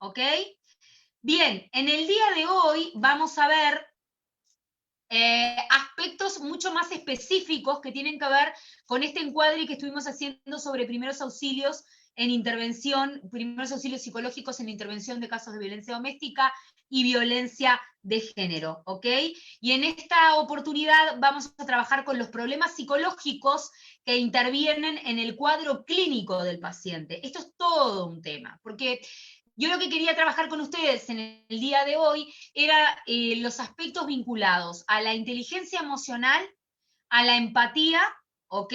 ¿ok? Bien, en el día de hoy vamos a ver aspectos mucho más específicos que tienen que ver con este encuadre que estuvimos haciendo sobre primeros auxilios en intervención, primeros auxilios psicológicos en intervención de casos de violencia doméstica y violencia de género, ¿ok? Y en esta oportunidad vamos a trabajar con los problemas psicológicos que intervienen en el cuadro clínico del paciente. Esto es todo un tema, porque yo lo que quería trabajar con ustedes en el día de hoy era los aspectos vinculados a la inteligencia emocional, a la empatía, ¿ok?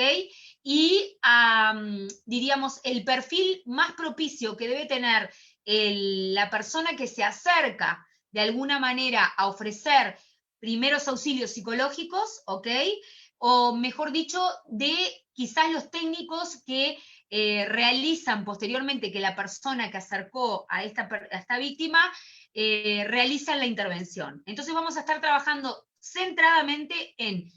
Y a, diríamos, el perfil más propicio que debe tener la persona que se acerca de alguna manera a ofrecer primeros auxilios psicológicos, ¿ok? O mejor dicho, de quizás los técnicos que realizan posteriormente que la persona que acercó a esta víctima realizan la intervención. Entonces vamos a estar trabajando centradamente en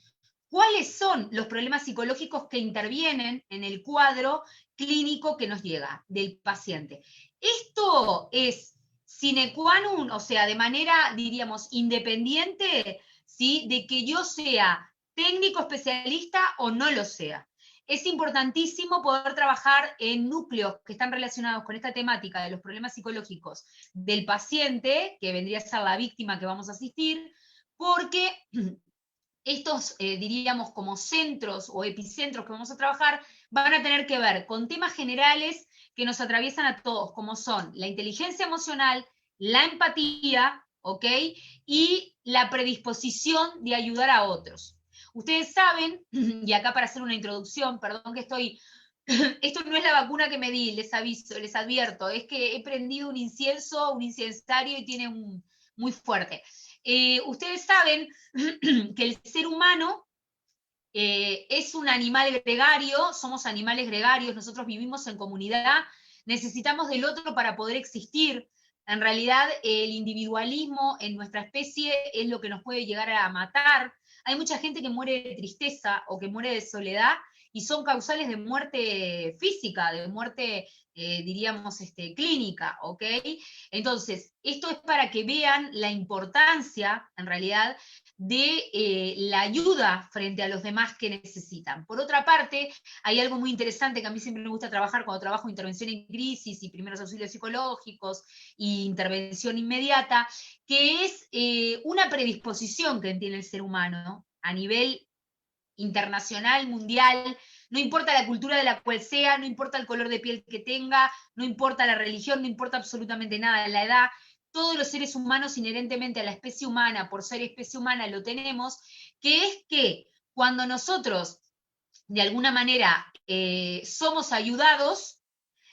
cuáles son los problemas psicológicos que intervienen en el cuadro clínico que nos llega del paciente. Esto es sine qua non, o sea, de manera, diríamos, independiente, ¿sí? De que yo sea técnico especialista o no lo sea. Es importantísimo poder trabajar en núcleos que están relacionados con esta temática de los problemas psicológicos del paciente, que vendría a ser la víctima que vamos a asistir, porque estos, diríamos, como centros o epicentros que vamos a trabajar, van a tener que ver con temas generales que nos atraviesan a todos, como son la inteligencia emocional, la empatía, ¿ok? Y la predisposición de ayudar a otros. Ustedes saben, y acá para hacer una introducción, perdón que estoy, esto no es la vacuna que me di, les aviso, les advierto, es que he prendido un incienso, un incensario y tiene un muy fuerte. Ustedes saben que el ser humano es un animal gregario, somos animales gregarios, nosotros vivimos en comunidad, necesitamos del otro para poder existir. En realidad, el individualismo en nuestra especie es lo que nos puede llegar a matar. Hay mucha gente que muere de tristeza o que muere de soledad y son causales de muerte física, de muerte, diríamos, clínica, ¿ok? Entonces, esto es para que vean la importancia, en realidad, de la ayuda frente a los demás que necesitan. Por otra parte, hay algo muy interesante que a mí siempre me gusta trabajar cuando trabajo intervención en crisis y primeros auxilios psicológicos e intervención inmediata, que es una predisposición que tiene el ser humano a nivel internacional, mundial, no importa la cultura de la cual sea, no importa el color de piel que tenga, no importa la religión, no importa absolutamente nada, la edad, todos los seres humanos inherentemente a la especie humana, por ser especie humana, lo tenemos, que es que cuando nosotros de alguna manera somos ayudados,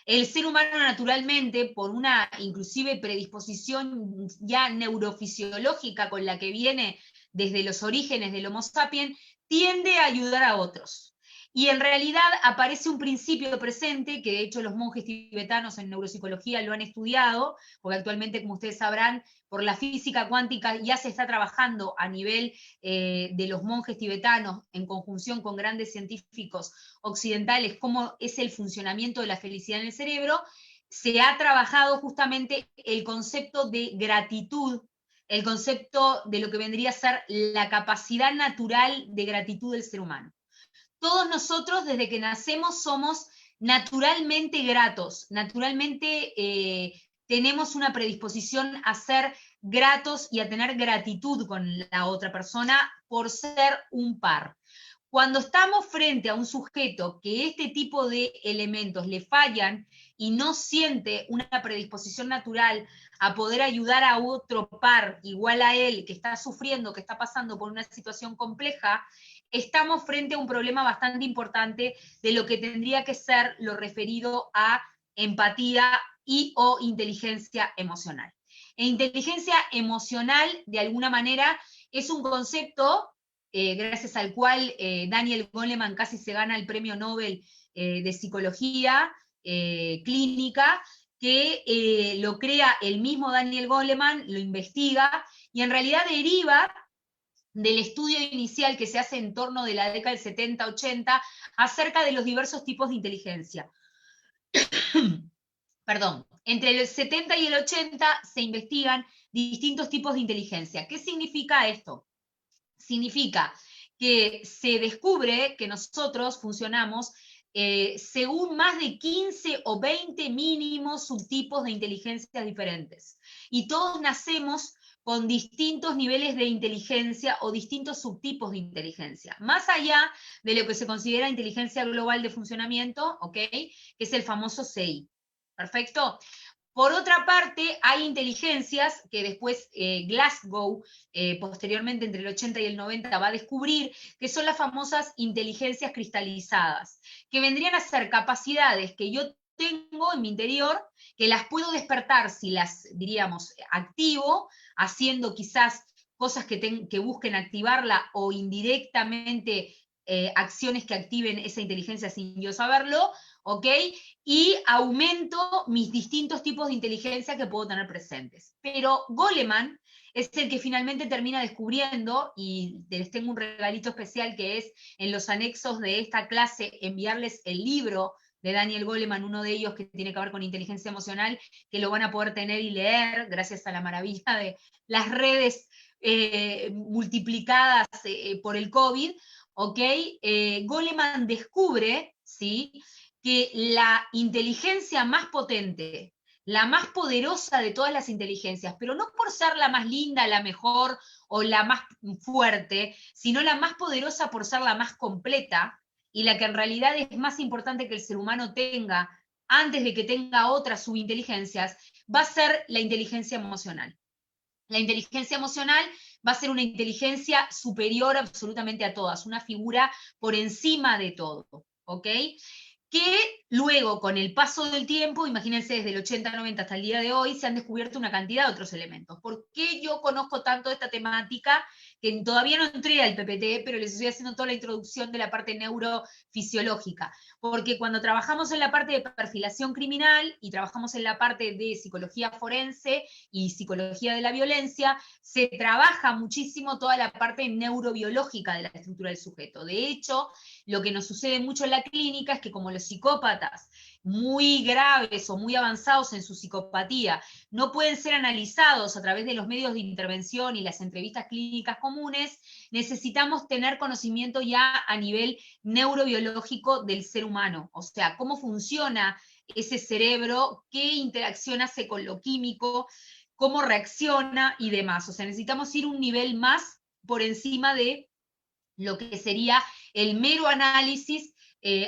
el ser humano naturalmente, por una inclusive predisposición ya neurofisiológica con la que viene desde los orígenes del Homo sapiens, tiende a ayudar a otros. Y en realidad aparece un principio presente, que de hecho los monjes tibetanos en neuropsicología lo han estudiado, porque actualmente, como ustedes sabrán, por la física cuántica ya se está trabajando a nivel de los monjes tibetanos en conjunción con grandes científicos occidentales, cómo es el funcionamiento de la felicidad en el cerebro, se ha trabajado justamente el concepto de gratitud, el concepto de lo que vendría a ser la capacidad natural de gratitud del ser humano. Todos nosotros desde que nacemos somos naturalmente gratos, naturalmente tenemos una predisposición a ser gratos y a tener gratitud con la otra persona por ser un par. Cuando estamos frente a un sujeto que este tipo de elementos le fallan y no siente una predisposición natural a poder ayudar a otro par igual a él que está sufriendo, que está pasando por una situación compleja, estamos frente a un problema bastante importante de lo que tendría que ser lo referido a empatía y o inteligencia emocional. E inteligencia emocional, de alguna manera, es un concepto gracias al cual Daniel Goleman casi se gana el premio Nobel de Psicología Clínica, que lo crea el mismo Daniel Goleman, lo investiga, y en realidad deriva del estudio inicial que se hace en torno de la década del 70-80 acerca de los diversos tipos de inteligencia. perdón, entre el 70 y el 80 se investigan distintos tipos de inteligencia. ¿Qué significa esto? Significa que se descubre que nosotros funcionamos según más de 15 o 20 mínimos subtipos de inteligencias diferentes. Y todos nacemos con distintos niveles de inteligencia o distintos subtipos de inteligencia, más allá de lo que se considera inteligencia global de funcionamiento, ¿ok? Que es el famoso CI. ¿Perfecto? Por otra parte, hay inteligencias que después Glasgow, posteriormente entre el 80 y el 90, va a descubrir, que son las famosas inteligencias cristalizadas, que vendrían a ser capacidades que yo tengo en mi interior, que las puedo despertar si las, diríamos, activo, haciendo quizás cosas que busquen activarla o indirectamente acciones que activen esa inteligencia sin yo saberlo, ¿ok? Y aumento mis distintos tipos de inteligencia que puedo tener presentes. Pero Goleman es el que finalmente termina descubriendo, y les tengo un regalito especial que es en los anexos de esta clase enviarles el libro de Daniel Goleman, uno de ellos que tiene que ver con inteligencia emocional, que lo van a poder tener y leer gracias a la maravilla de las redes multiplicadas por el COVID, ¿ok? Goleman descubre, ¿sí?, que la inteligencia más potente, la más poderosa de todas las inteligencias, pero no por ser la más linda, la mejor o la más fuerte, sino la más poderosa por ser la más completa y la que en realidad es más importante que el ser humano tenga antes de que tenga otras subinteligencias, va a ser la inteligencia emocional. La inteligencia emocional va a ser una inteligencia superior absolutamente a todas, una figura por encima de todo, ¿ok? Que luego, con el paso del tiempo, imagínense desde el 80-90 hasta el día de hoy, se han descubierto una cantidad de otros elementos. ¿Por qué yo conozco tanto de esta temática? Que todavía no entré al PPT, pero les estoy haciendo toda la introducción de la parte neurofisiológica. Porque cuando trabajamos en la parte de perfilación criminal y trabajamos en la parte de psicología forense y psicología de la violencia, se trabaja muchísimo toda la parte neurobiológica de la estructura del sujeto. De hecho, lo que nos sucede mucho en la clínica es que como los psicópatas muy graves o muy avanzados en su psicopatía no pueden ser analizados a través de los medios de intervención y las entrevistas clínicas comunes, necesitamos tener conocimiento ya a nivel neurobiológico del ser humano, o sea, cómo funciona ese cerebro, qué interacción hace con lo químico, cómo reacciona y demás. O sea, necesitamos ir un nivel más por encima de lo que sería el mero análisis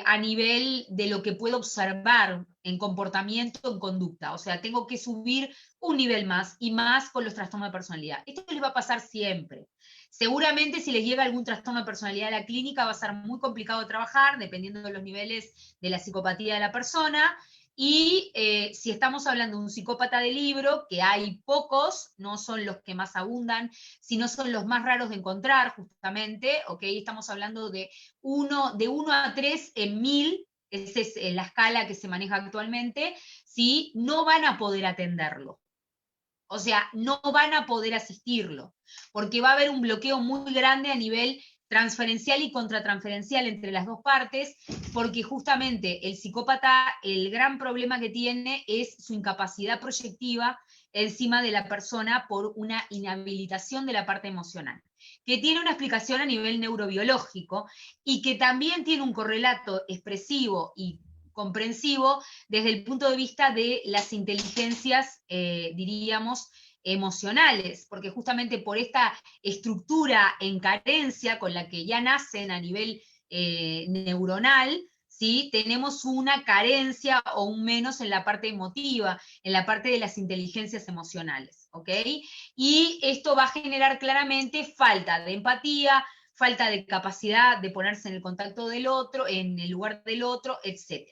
a nivel de lo que puedo observar en comportamiento, en conducta. O sea, tengo que subir un nivel más y más con los trastornos de personalidad. Esto les va a pasar siempre. Seguramente si les llega algún trastorno de personalidad a la clínica va a ser muy complicado de trabajar, dependiendo de los niveles de la psicopatía de la persona. Y si estamos hablando de un psicópata de libro, que hay pocos, no son los que más abundan, sino son los más raros de encontrar, justamente, ¿ok? Estamos hablando de 1 a 3 en 1000, esa es la escala que se maneja actualmente, ¿sí? No van a poder atenderlo. O sea, no van a poder asistirlo, porque va a haber un bloqueo muy grande a nivel transferencial y contratransferencial entre las dos partes, porque justamente el psicópata, el gran problema que tiene es su incapacidad proyectiva encima de la persona por una inhabilitación de la parte emocional, que tiene una explicación a nivel neurobiológico y que también tiene un correlato expresivo y comprensivo desde el punto de vista de las inteligencias, diríamos, emocionales, porque justamente por esta estructura en carencia con la que ya nacen a nivel neuronal, ¿sí? Tenemos una carencia o un menos en la parte emotiva, en la parte de las inteligencias emocionales, ¿ok? Y esto va a generar claramente falta de empatía, falta de capacidad de ponerse en el contacto del otro, en el lugar del otro, etc.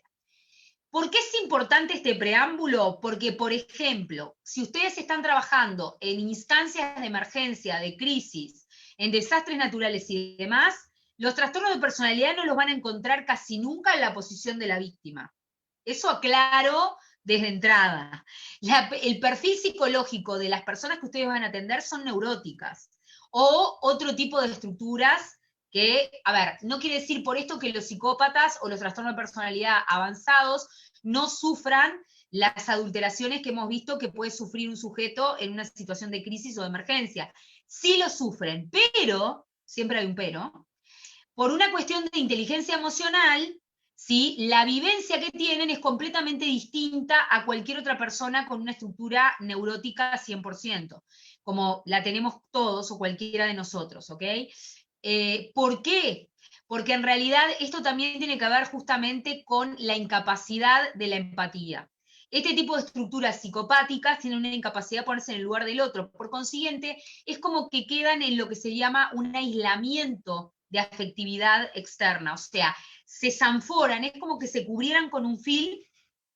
¿Por qué es importante este preámbulo? Porque, por ejemplo, si ustedes están trabajando en instancias de emergencia, de crisis, en desastres naturales y demás, los trastornos de personalidad no los van a encontrar casi nunca en la posición de la víctima. Eso aclaro desde entrada. El perfil psicológico de las personas que ustedes van a atender son neuróticas o otro tipo de estructuras que, a ver, no quiere decir por esto que los psicópatas o los trastornos de personalidad avanzados no sufran las adulteraciones que hemos visto que puede sufrir un sujeto en una situación de crisis o de emergencia. Sí lo sufren, pero, siempre hay un pero, por una cuestión de inteligencia emocional, ¿sí? La vivencia que tienen es completamente distinta a cualquier otra persona con una estructura neurótica 100%, como la tenemos todos o cualquiera de nosotros, ¿ok? ¿Por qué? Porque en realidad esto también tiene que ver justamente con la incapacidad de la empatía. Este tipo de estructuras psicopáticas tienen una incapacidad de ponerse en el lugar del otro. Por consiguiente, es como que quedan en lo que se llama un aislamiento de afectividad externa. O sea, se zanforan, es como que se cubrieran con un film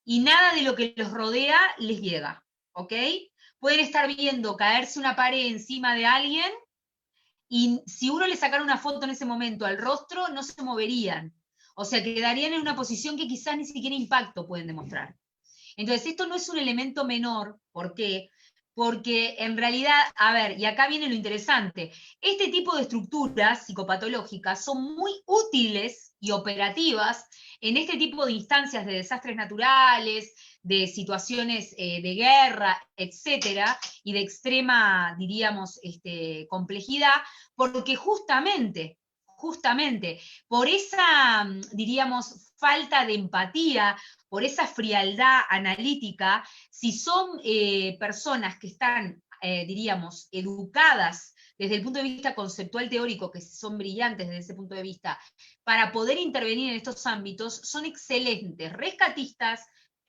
y nada de lo que los rodea les llega. ¿Ok? Pueden estar viendo caerse una pared encima de alguien y si uno le sacara una foto en ese momento al rostro, no se moverían. O sea, quedarían en una posición que quizás ni siquiera impacto pueden demostrar. Entonces, esto no es un elemento menor. ¿Por qué? Porque en realidad, a ver, y acá viene lo interesante, este tipo de estructuras psicopatológicas son muy útiles y operativas en este tipo de instancias de desastres naturales, de situaciones de guerra, etcétera, y de extrema, diríamos, complejidad, porque justamente por esa, diríamos, falta de empatía, por esa frialdad analítica, si son personas que están, diríamos, educadas desde el punto de vista conceptual teórico, que son brillantes desde ese punto de vista, para poder intervenir en estos ámbitos, son excelentes rescatistas,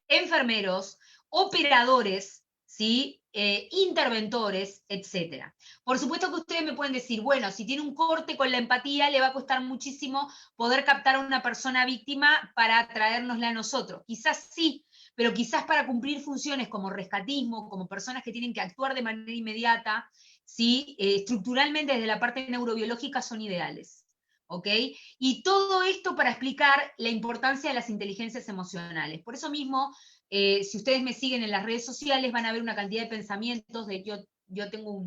enfermeros, operadores, ¿sí? Interventores, etc. Por supuesto que ustedes me pueden decir, bueno, si tiene un corte con la empatía, le va a costar muchísimo poder captar a una persona víctima para traérnosla a nosotros. Quizás sí, pero quizás para cumplir funciones como rescatismo, como personas que tienen que actuar de manera inmediata, ¿sí? Estructuralmente desde la parte neurobiológica son ideales. ¿Ok? Y todo esto para explicar la importancia de las inteligencias emocionales. Por eso mismo, si ustedes me siguen en las redes sociales, van a ver una cantidad de pensamientos. Yo tengo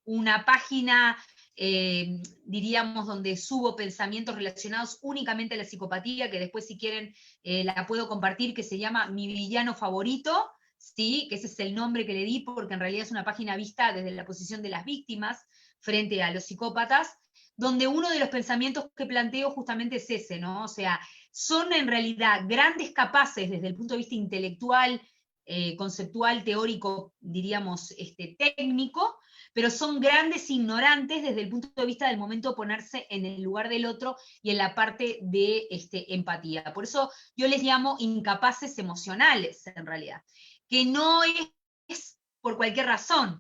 una página, diríamos, donde subo pensamientos relacionados únicamente a la psicopatía, que después, si quieren, la puedo compartir, que se llama Mi Villano Favorito, ¿sí? Que ese es el nombre que le di, porque en realidad es una página vista desde la posición de las víctimas frente a los psicópatas, donde uno de los pensamientos que planteo justamente es ese, ¿no? O sea, son en realidad grandes capaces desde el punto de vista intelectual, conceptual, teórico, diríamos, técnico, pero son grandes ignorantes desde el punto de vista del momento de ponerse en el lugar del otro y en la parte de empatía. Por eso yo les llamo incapaces emocionales, en realidad, que no es por cualquier razón.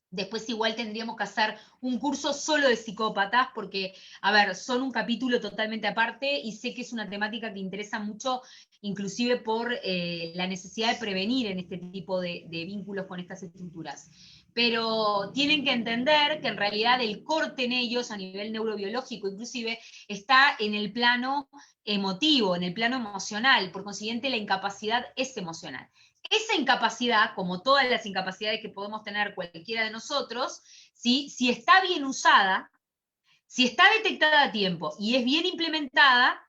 Después igual tendríamos que hacer un curso solo de psicópatas, porque, a ver, son un capítulo totalmente aparte y sé que es una temática que interesa mucho, inclusive por la necesidad de prevenir en este tipo de vínculos con estas estructuras. Pero tienen que entender que en realidad el corte en ellos a nivel neurobiológico inclusive está en el plano emotivo, en el plano emocional, por consiguiente la incapacidad es emocional. Esa incapacidad, como todas las incapacidades que podemos tener cualquiera de nosotros, ¿sí? Si está bien usada, si está detectada a tiempo y es bien implementada,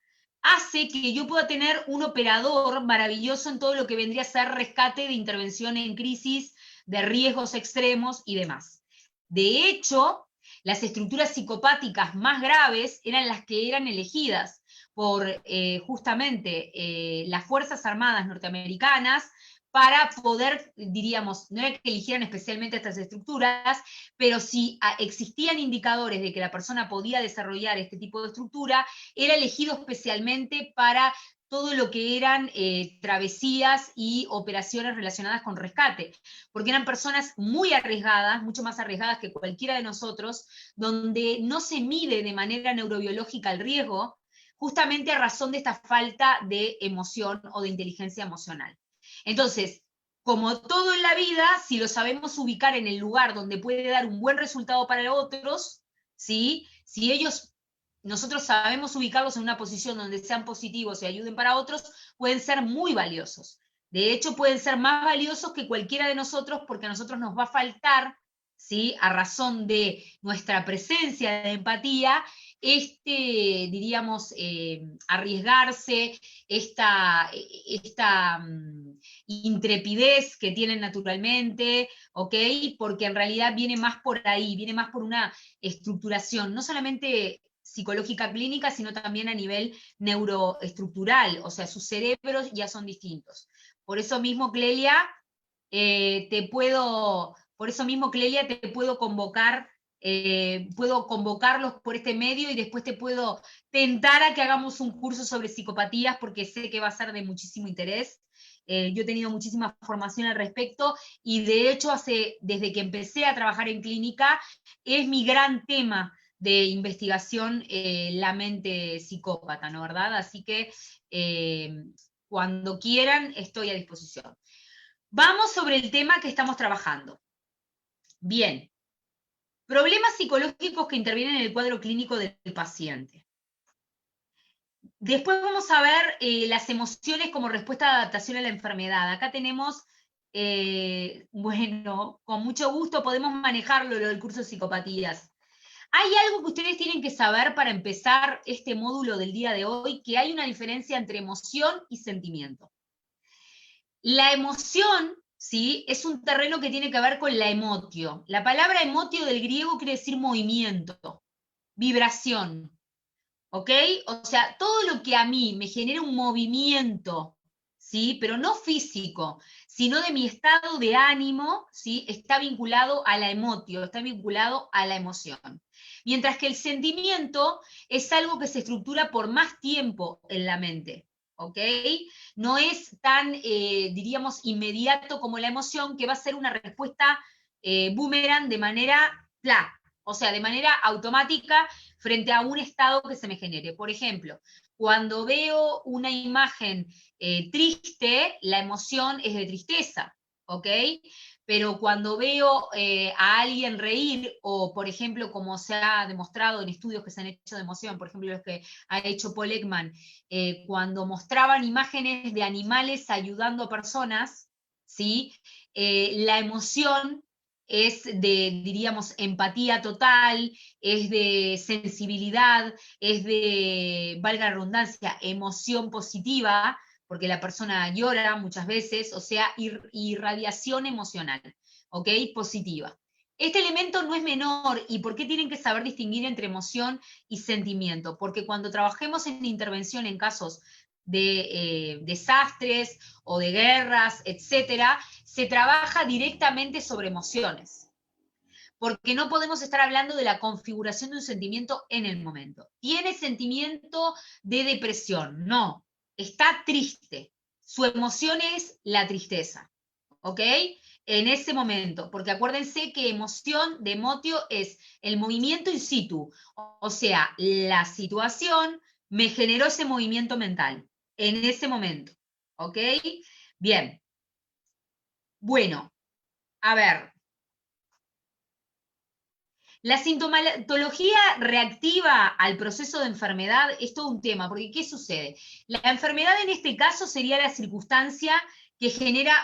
hace que yo pueda tener un operador maravilloso en todo lo que vendría a ser rescate de intervención en crisis, de riesgos extremos y demás. De hecho, las estructuras psicopáticas más graves eran las que eran elegidas por justamente las Fuerzas Armadas norteamericanas, para poder, diríamos, no era que eligieran especialmente estas estructuras, pero si existían indicadores de que la persona podía desarrollar este tipo de estructura, era elegido especialmente para todo lo que eran travesías y operaciones relacionadas con rescate, porque eran personas muy arriesgadas, mucho más arriesgadas que cualquiera de nosotros, donde no se mide de manera neurobiológica el riesgo, justamente a razón de esta falta de emoción o de inteligencia emocional. Entonces, como todo en la vida, si lo sabemos ubicar en el lugar donde puede dar un buen resultado para otros, ¿sí? Si nosotros sabemos ubicarlos en una posición donde sean positivos y ayuden para otros, pueden ser muy valiosos. De hecho, pueden ser más valiosos que cualquiera de nosotros, porque a nosotros nos va a faltar, ¿sí? A razón de nuestra presencia de empatía, diríamos, arriesgarse, esta intrepidez que tienen naturalmente, ¿ok? Porque en realidad viene más por ahí, viene más por una estructuración, no solamente psicológica clínica, sino también a nivel neuroestructural, o sea, sus cerebros ya son distintos. Por eso mismo, Clelia, te puedo convocar, puedo convocarlos por este medio y después te puedo tentar a que hagamos un curso sobre psicopatías porque sé que va a ser de muchísimo interés. Yo he tenido muchísima formación al respecto y de hecho desde que empecé a trabajar en clínica es mi gran tema de investigación, la mente psicópata, ¿no verdad? Así que cuando quieran estoy a disposición. Vamos sobre el tema que estamos trabajando. Bien, problemas psicológicos que intervienen en el cuadro clínico del paciente. Después vamos a ver las emociones como respuesta de adaptación a la enfermedad. Acá tenemos, bueno, con mucho gusto podemos manejarlo, lo del curso de psicopatías. Hay algo que ustedes tienen que saber para empezar este módulo del día de hoy, que hay una diferencia entre emoción y sentimiento. La emoción, ¿sí?, es un terreno que tiene que ver con la emotio. La palabra emotio del griego quiere decir movimiento, vibración, ¿ok? O sea, todo lo que a mí me genera un movimiento, ¿sí?, pero no físico, sino de mi estado de ánimo, ¿sí?, está vinculado a la emotio, está vinculado a la emoción. Mientras que el sentimiento es algo que se estructura por más tiempo en la mente, ¿ok? No es tan, diríamos, inmediato como la emoción, que va a ser una respuesta boomerang de manera, o sea, de manera automática frente a un estado que se me genere. Por ejemplo, cuando veo una imagen triste, la emoción es de tristeza, ¿ok? Pero cuando veo a alguien reír, o por ejemplo, como se ha demostrado en estudios que se han hecho de emoción, por ejemplo, los que ha hecho Paul Ekman, cuando mostraban imágenes de animales ayudando a personas, ¿sí?, la emoción es de, diríamos, empatía total, es de sensibilidad, es de, valga la redundancia, emoción positiva, porque la persona llora muchas veces, o sea, irradiación emocional, ¿ok? Positiva. Este elemento no es menor, ¿y por qué tienen que saber distinguir entre emoción y sentimiento? Porque cuando trabajemos en intervención en casos de desastres o de guerras, etcétera, se trabaja directamente sobre emociones. Porque no podemos estar hablando de la configuración de un sentimiento en el momento. ¿Tiene sentimiento de depresión? No, está triste. Su emoción es la tristeza, ¿ok? En ese momento, porque acuérdense que emoción de emotio es el movimiento in situ, o sea, la situación me generó ese movimiento mental en ese momento, ¿ok? Bien. Bueno, a ver, la sintomatología reactiva al proceso de enfermedad es todo un tema, porque ¿qué sucede? La enfermedad en este caso sería la circunstancia que genera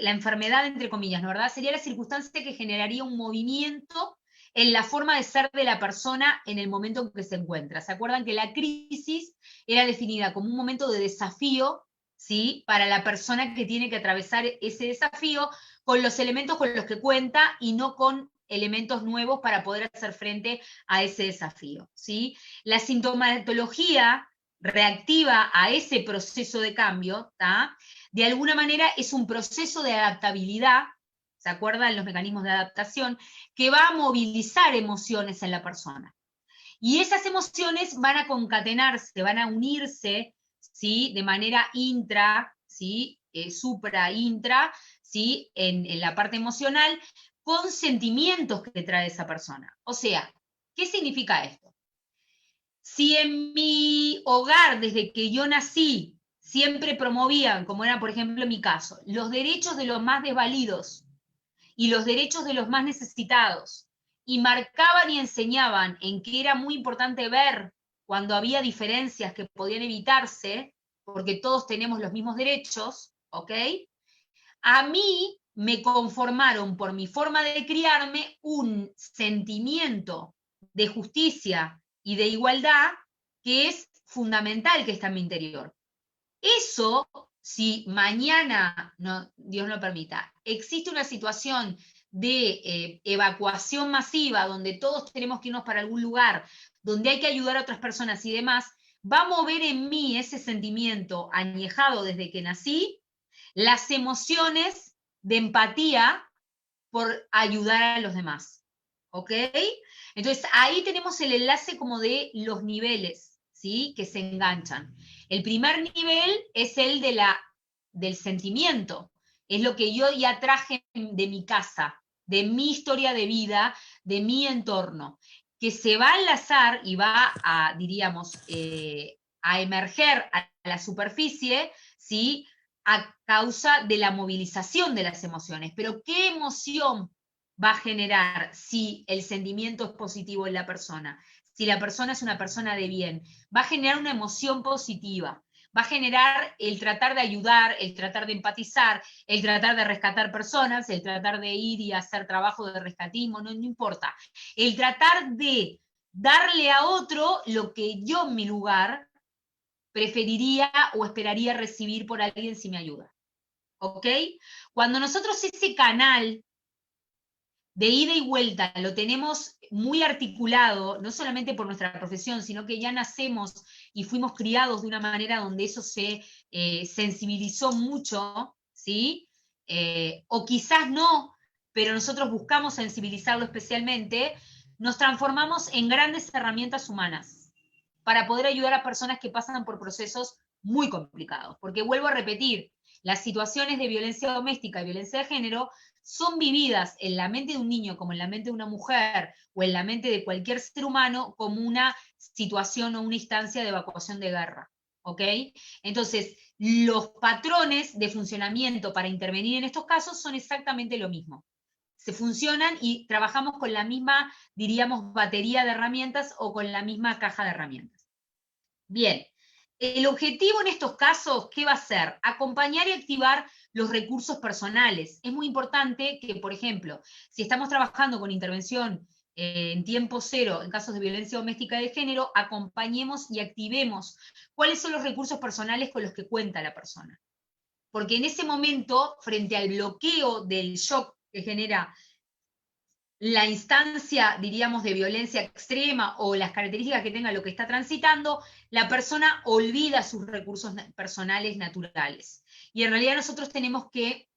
la enfermedad, entre comillas, ¿no verdad? Sería la circunstancia que generaría un movimiento en la forma de ser de la persona en el momento en que se encuentra. ¿Se acuerdan que la crisis era definida como un momento de desafío, ¿sí?, para la persona que tiene que atravesar ese desafío con los elementos con los que cuenta y no con elementos nuevos para poder hacer frente a ese desafío, ¿sí? La sintomatología reactiva a ese proceso de cambio, ¿tá?, de alguna manera es un proceso de adaptabilidad, ¿se acuerdan los mecanismos de adaptación?, que va a movilizar emociones en la persona. Y esas emociones van a concatenarse, van a unirse, ¿sí?, de manera intra, ¿sí?, supra-intra, ¿sí?, en la parte emocional, con sentimientos que trae esa persona. O sea, ¿qué significa esto? Si en mi hogar, desde que yo nací, siempre promovían, como era por ejemplo en mi caso, los derechos de los más desvalidos y los derechos de los más necesitados, y marcaban y enseñaban en que era muy importante ver cuando había diferencias que podían evitarse, porque todos tenemos los mismos derechos, ¿ok? A mí me conformaron por mi forma de criarme un sentimiento de justicia y de igualdad que es fundamental que está en mi interior. Eso, si mañana, no, Dios no lo permita, existe una situación de evacuación masiva, donde todos tenemos que irnos para algún lugar, donde hay que ayudar a otras personas y demás, va a mover en mí ese sentimiento añejado desde que nací, las emociones de empatía por ayudar a los demás. ¿Ok? Entonces ahí tenemos el enlace como de los niveles, ¿sí? Que se enganchan. El primer nivel es el de del sentimiento, es lo que yo ya traje de mi casa, de mi historia de vida, de mi entorno, que se va a enlazar y va a, diríamos, a emerger a la superficie, ¿sí? A causa de la movilización de las emociones. Pero ¿qué emoción va a generar si el sentimiento es positivo en la persona? Si la persona es una persona de bien, va a generar una emoción positiva, va a generar el tratar de ayudar, el tratar de empatizar, el tratar de rescatar personas, el tratar de ir y hacer trabajo de rescatismo, no importa. El tratar de darle a otro lo que yo en mi lugar preferiría o esperaría recibir por alguien si me ayuda. ¿Ok? Cuando nosotros ese canal de ida y vuelta lo tenemos muy articulado, no solamente por nuestra profesión, sino que ya nacemos y fuimos criados de una manera donde eso se sensibilizó mucho, ¿sí? O quizás no, pero nosotros buscamos sensibilizarlo especialmente, nos transformamos en grandes herramientas humanas para poder ayudar a personas que pasan por procesos muy complicados. Porque vuelvo a repetir, las situaciones de violencia doméstica y violencia de género son vividas en la mente de un niño, como en la mente de una mujer, o en la mente de cualquier ser humano, como una situación o una instancia de evacuación de guerra. ¿Ok? Entonces, los patrones de funcionamiento para intervenir en estos casos son exactamente lo mismo. Se funcionan y trabajamos con la misma, diríamos, batería de herramientas o con la misma caja de herramientas. Bien, el objetivo en estos casos, ¿qué va a ser? Acompañar y activar los recursos personales. Es muy importante que, por ejemplo, si estamos trabajando con intervención en tiempo cero en casos de violencia doméstica y de género, acompañemos y activemos cuáles son los recursos personales con los que cuenta la persona. Porque en ese momento, frente al bloqueo del shock que genera la instancia, diríamos, de violencia extrema o las características que tenga lo que está transitando, la persona olvida sus recursos personales naturales. Y en realidad nosotros tenemos que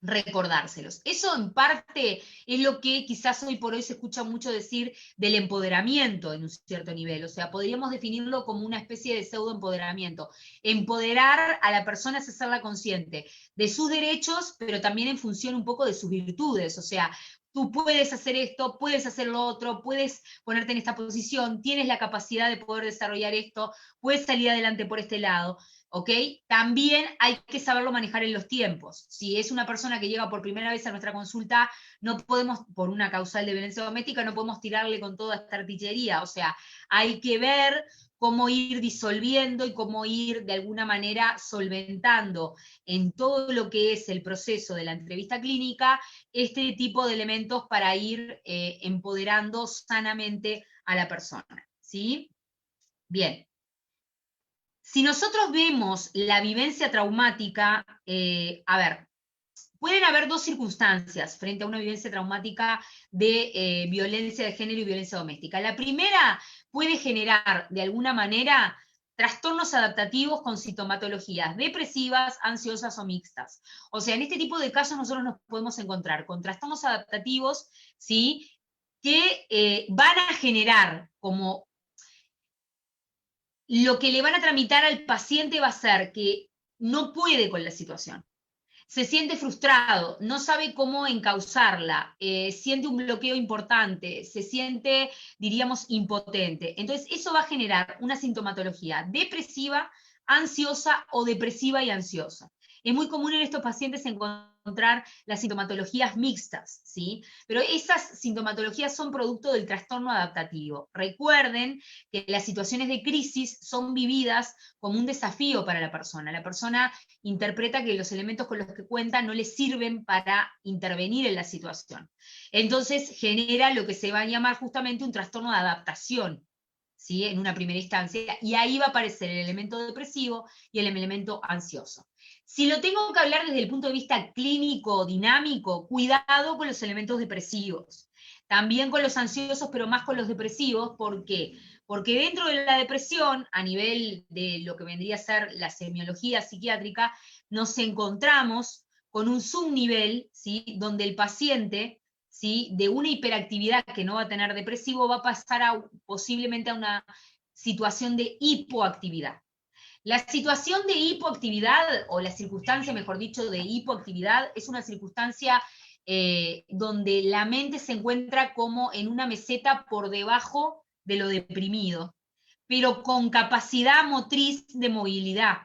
recordárselos. Eso en parte es lo que quizás hoy por hoy se escucha mucho decir del empoderamiento en un cierto nivel. O sea, podríamos definirlo como una especie de pseudo empoderamiento. Empoderar a la persona es hacerla consciente de sus derechos, pero también en función un poco de sus virtudes. O sea, tú puedes hacer esto, puedes hacer lo otro, puedes ponerte en esta posición, tienes la capacidad de poder desarrollar esto, puedes salir adelante por este lado. ¿Ok? También hay que saberlo manejar en los tiempos. Si es una persona que llega por primera vez a nuestra consulta, no podemos, por una causal de violencia doméstica, no podemos tirarle con toda esta artillería. O sea, hay que ver cómo ir disolviendo y cómo ir de alguna manera solventando en todo lo que es el proceso de la entrevista clínica este tipo de elementos para ir empoderando sanamente a la persona. ¿Sí? Bien. Si nosotros vemos la vivencia traumática, a ver, pueden haber dos circunstancias frente a una vivencia traumática de violencia de género y violencia doméstica. La primera puede generar, de alguna manera, trastornos adaptativos con sintomatologías depresivas, ansiosas o mixtas. O sea, en este tipo de casos nosotros nos podemos encontrar con trastornos adaptativos, ¿sí? Que van a generar como lo que le van a tramitar al paciente va a ser que no puede con la situación. Se siente frustrado, no sabe cómo encauzarla, siente un bloqueo importante, se siente, diríamos, impotente. Entonces, eso va a generar una sintomatología depresiva, ansiosa o depresiva y ansiosa. Es muy común en estos pacientes encontrar las sintomatologías mixtas, ¿sí? Pero esas sintomatologías son producto del trastorno adaptativo. Recuerden que las situaciones de crisis son vividas como un desafío para la persona. La persona interpreta que los elementos con los que cuenta no le sirven para intervenir en la situación. Entonces genera lo que se va a llamar justamente un trastorno de adaptación. ¿sí? En una primera instancia, y ahí va a aparecer el elemento depresivo y el elemento ansioso. Si lo tengo que hablar desde el punto de vista clínico, dinámico, cuidado con los elementos depresivos. También con los ansiosos, pero más con los depresivos. ¿Por qué? Porque dentro de la depresión, a nivel de lo que vendría a ser la semiología psiquiátrica, nos encontramos con un subnivel, ¿sí? Donde el paciente, ¿sí? De una hiperactividad que no va a tener depresivo, va a pasar posiblemente a una situación de hipoactividad. La situación de hipoactividad, o la circunstancia, mejor dicho, de hipoactividad, es una circunstancia donde la mente se encuentra como en una meseta por debajo de lo deprimido, pero con capacidad motriz de movilidad.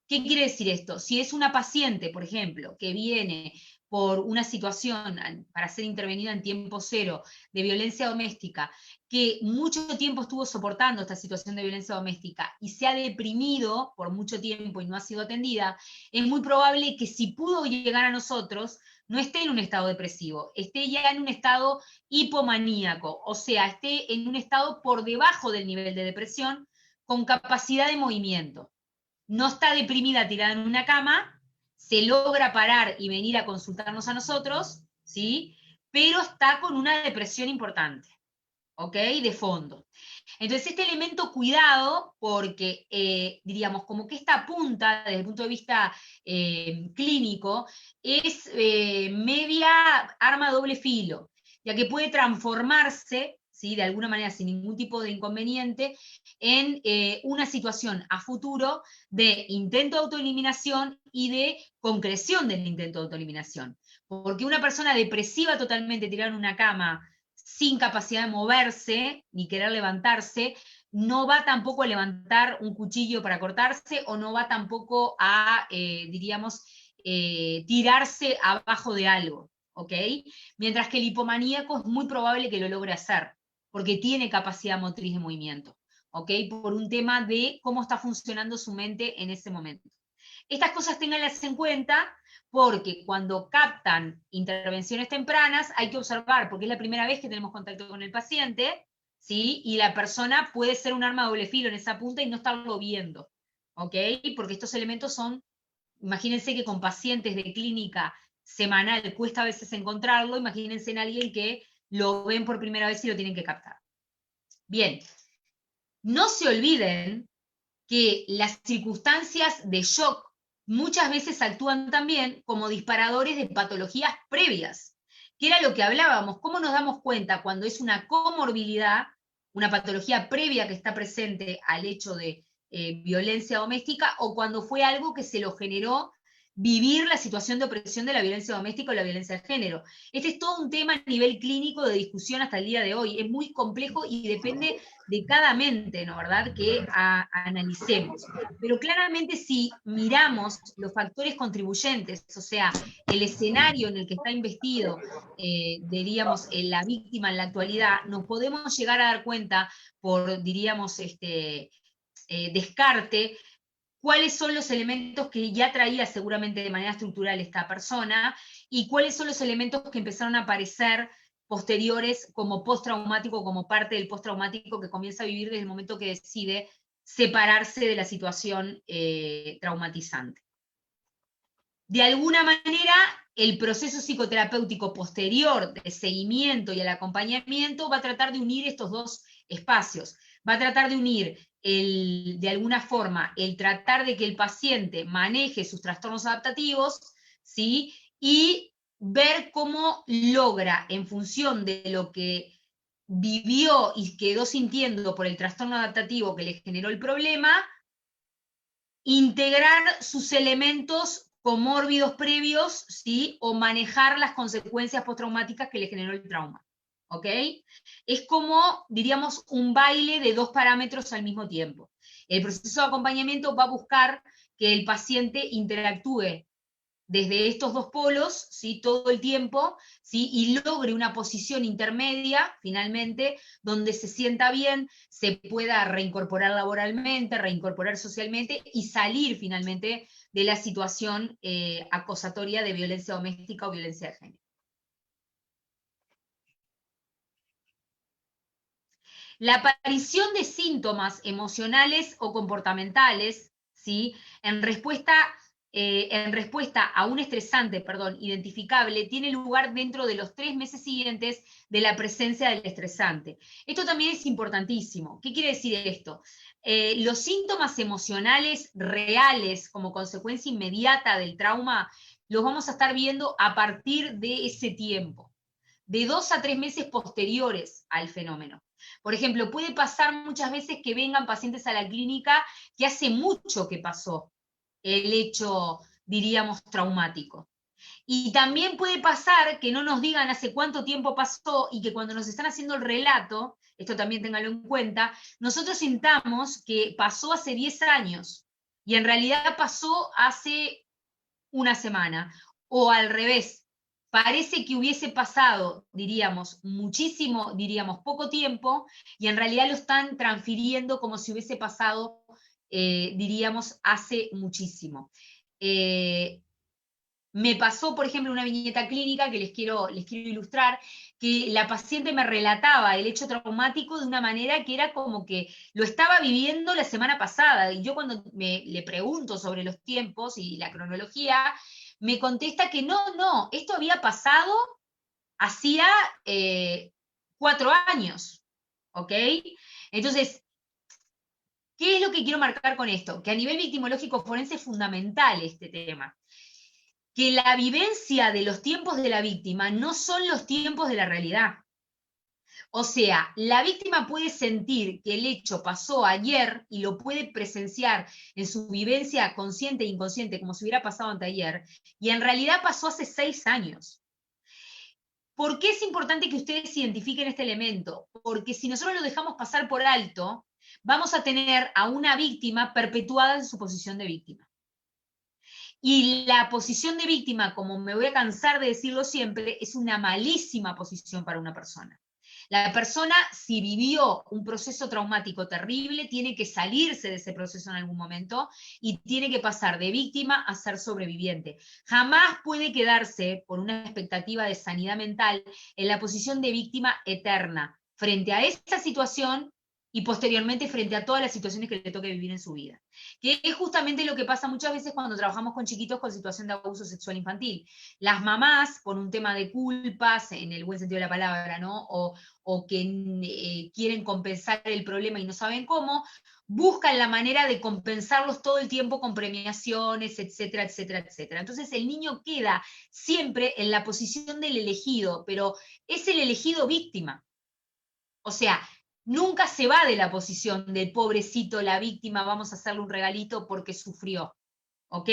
¿Qué quiere decir esto? Si es una paciente, por ejemplo, que viene por una situación para ser intervenida en tiempo cero de violencia doméstica, que mucho tiempo estuvo soportando esta situación de violencia doméstica y se ha deprimido por mucho tiempo y no ha sido atendida, es muy probable que si pudo llegar a nosotros, no esté en un estado depresivo, esté ya en un estado hipomaníaco, o sea, esté en un estado por debajo del nivel de depresión, con capacidad de movimiento. No está deprimida tirada en una cama, se logra parar y venir a consultarnos a nosotros, ¿sí? Pero está con una depresión importante, ¿ok? De fondo. Entonces, este elemento cuidado, porque diríamos, como que esta punta, desde el punto de vista clínico, es media arma doble filo, ya que puede transformarse, ¿sí? De alguna manera, sin ningún tipo de inconveniente, en una situación a futuro de intento de autoeliminación y de concreción del intento de autoeliminación. Porque una persona depresiva totalmente tirada en una cama, sin capacidad de moverse ni querer levantarse, no va tampoco a levantar un cuchillo para cortarse, o no va tampoco a, diríamos, tirarse abajo de algo, ¿ok? Mientras que el hipomaníaco es muy probable que lo logre hacer, porque tiene capacidad motriz de movimiento, ¿ok? Por un tema de cómo está funcionando su mente en ese momento. Estas cosas ténganlas en cuenta, porque cuando captan intervenciones tempranas hay que observar, porque es la primera vez que tenemos contacto con el paciente, ¿sí? Y la persona puede ser un arma de doble filo en esa punta y no estarlo viendo, ¿ok? Porque estos elementos son, imagínense que con pacientes de clínica semanal cuesta a veces encontrarlo, imagínense en alguien que lo ven por primera vez y lo tienen que captar. Bien, no se olviden que las circunstancias de shock muchas veces actúan también como disparadores de patologías previas, que era lo que hablábamos. ¿Cómo nos damos cuenta cuando es una comorbilidad, una patología previa que está presente al hecho de violencia doméstica, o cuando fue algo que se lo generó vivir la situación de opresión de la violencia doméstica o la violencia de género? Este es todo un tema a nivel clínico de discusión hasta el día de hoy. Es muy complejo y depende de cada mente, ¿no? ¿Verdad? Que analicemos. Pero claramente, si miramos los factores contribuyentes, o sea, el escenario en el que está investido, diríamos, la víctima en la actualidad, nos podemos llegar a dar cuenta por, diríamos, descarte, cuáles son los elementos que ya traía seguramente de manera estructural esta persona, y cuáles son los elementos que empezaron a aparecer posteriores como postraumático, como parte del postraumático que comienza a vivir desde el momento que decide separarse de la situación traumatizante. De alguna manera, el proceso psicoterapéutico posterior de seguimiento y el acompañamiento va a tratar de unir estos dos espacios. Va a tratar de unir, de alguna forma, el tratar de que el paciente maneje sus trastornos adaptativos, ¿sí? Y ver cómo logra, en función de lo que vivió y quedó sintiendo por el trastorno adaptativo que le generó el problema, integrar sus elementos comórbidos previos, ¿sí? O manejar las consecuencias postraumáticas que le generó el trauma, ¿ok? Es como, diríamos, un baile de dos parámetros al mismo tiempo. El proceso de acompañamiento va a buscar que el paciente interactúe desde estos dos polos, ¿sí? Todo el tiempo, ¿sí? Y logre una posición intermedia, finalmente, donde se sienta bien, se pueda reincorporar laboralmente, reincorporar socialmente y salir finalmente de la situación acosatoria de violencia doméstica o violencia de género. La aparición de síntomas emocionales o comportamentales, ¿sí? En respuesta a un estresante, identificable, tiene lugar dentro de los 3 meses siguientes de la presencia del estresante. Esto también es importantísimo. ¿Qué quiere decir esto? Los síntomas emocionales reales como consecuencia inmediata del trauma los vamos a estar viendo a partir de ese tiempo, de 2 a 3 meses posteriores al fenómeno. Por ejemplo, puede pasar muchas veces que vengan pacientes a la clínica que hace mucho que pasó el hecho, diríamos, traumático. Y también puede pasar que no nos digan hace cuánto tiempo pasó y que cuando nos están haciendo el relato, esto también téngalo en cuenta, nosotros sintamos que pasó hace 10 años y en realidad pasó hace una semana, o al revés, parece que hubiese pasado, diríamos, muchísimo, diríamos, poco tiempo, y en realidad lo están transfiriendo como si hubiese pasado, diríamos, hace muchísimo. Me pasó, por ejemplo, una viñeta clínica que les quiero ilustrar, que la paciente me relataba el hecho traumático de una manera que era como que lo estaba viviendo la semana pasada, y yo cuando le pregunto sobre los tiempos y la cronología, me contesta que no, esto había pasado hacía 4 años, ¿ok? Entonces, ¿qué es lo que quiero marcar con esto? Que a nivel victimológico forense es fundamental este tema. Que la vivencia de los tiempos de la víctima no son los tiempos de la realidad. O sea, la víctima puede sentir que el hecho pasó ayer y lo puede presenciar en su vivencia consciente e inconsciente como si hubiera pasado anteayer, y en realidad pasó hace 6 años. ¿Por qué es importante que ustedes identifiquen este elemento? Porque si nosotros lo dejamos pasar por alto, vamos a tener a una víctima perpetuada en su posición de víctima. Y la posición de víctima, como me voy a cansar de decirlo siempre, es una malísima posición para una persona. La persona, si vivió un proceso traumático terrible, tiene que salirse de ese proceso en algún momento y tiene que pasar de víctima a ser sobreviviente. Jamás puede quedarse, por una expectativa de sanidad mental, en la posición de víctima eterna, frente a esa situación y posteriormente frente a todas las situaciones que le toque vivir en su vida. Que es justamente lo que pasa muchas veces cuando trabajamos con chiquitos con situación de abuso sexual infantil. Las mamás, por un tema de culpas, en el buen sentido de la palabra, ¿no? O que quieren compensar el problema y no saben cómo, buscan la manera de compensarlos todo el tiempo con premiaciones, etcétera, etcétera, etcétera. Entonces el niño queda siempre en la posición del elegido, pero es el elegido víctima. O sea, nunca se va de la posición del pobrecito, la víctima, vamos a hacerle un regalito porque sufrió, ¿ok?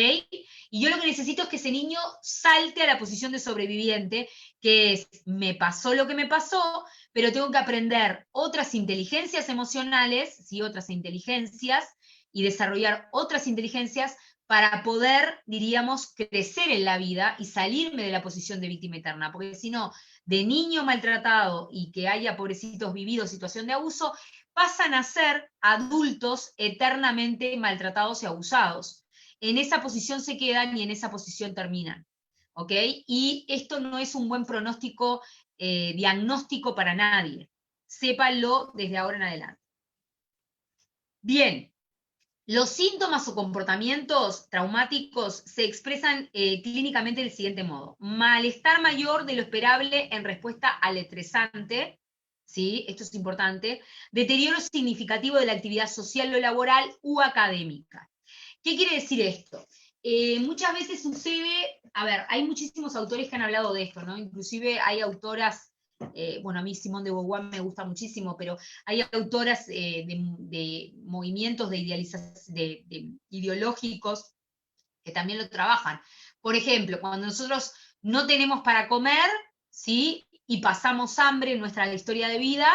Y yo lo que necesito es que ese niño salte a la posición de sobreviviente, que es, me pasó lo que me pasó, pero tengo que aprender otras inteligencias emocionales, ¿sí? Otras inteligencias, y desarrollar otras inteligencias para poder, diríamos, crecer en la vida y salirme de la posición de víctima eterna, porque si no, de niño maltratado y que haya pobrecitos vivido situación de abuso, pasan a ser adultos eternamente maltratados y abusados. En esa posición se quedan y en esa posición terminan, ¿ok? Y esto no es un buen pronóstico, diagnóstico para nadie. Sépanlo desde ahora en adelante. Bien. Los síntomas o comportamientos traumáticos se expresan clínicamente del siguiente modo. Malestar mayor de lo esperable en respuesta al estresante, ¿sí? Esto es importante. Deterioro significativo de la actividad social o laboral u académica. ¿Qué quiere decir esto? Muchas veces sucede, a ver, hay muchísimos autores que han hablado de esto, ¿no? Inclusive hay autoras, bueno, a mí Simone de Beauvoir me gusta muchísimo, pero hay autoras de movimientos de ideológicos que también lo trabajan. Por ejemplo, cuando nosotros no tenemos para comer, ¿sí? Y pasamos hambre en nuestra historia de vida,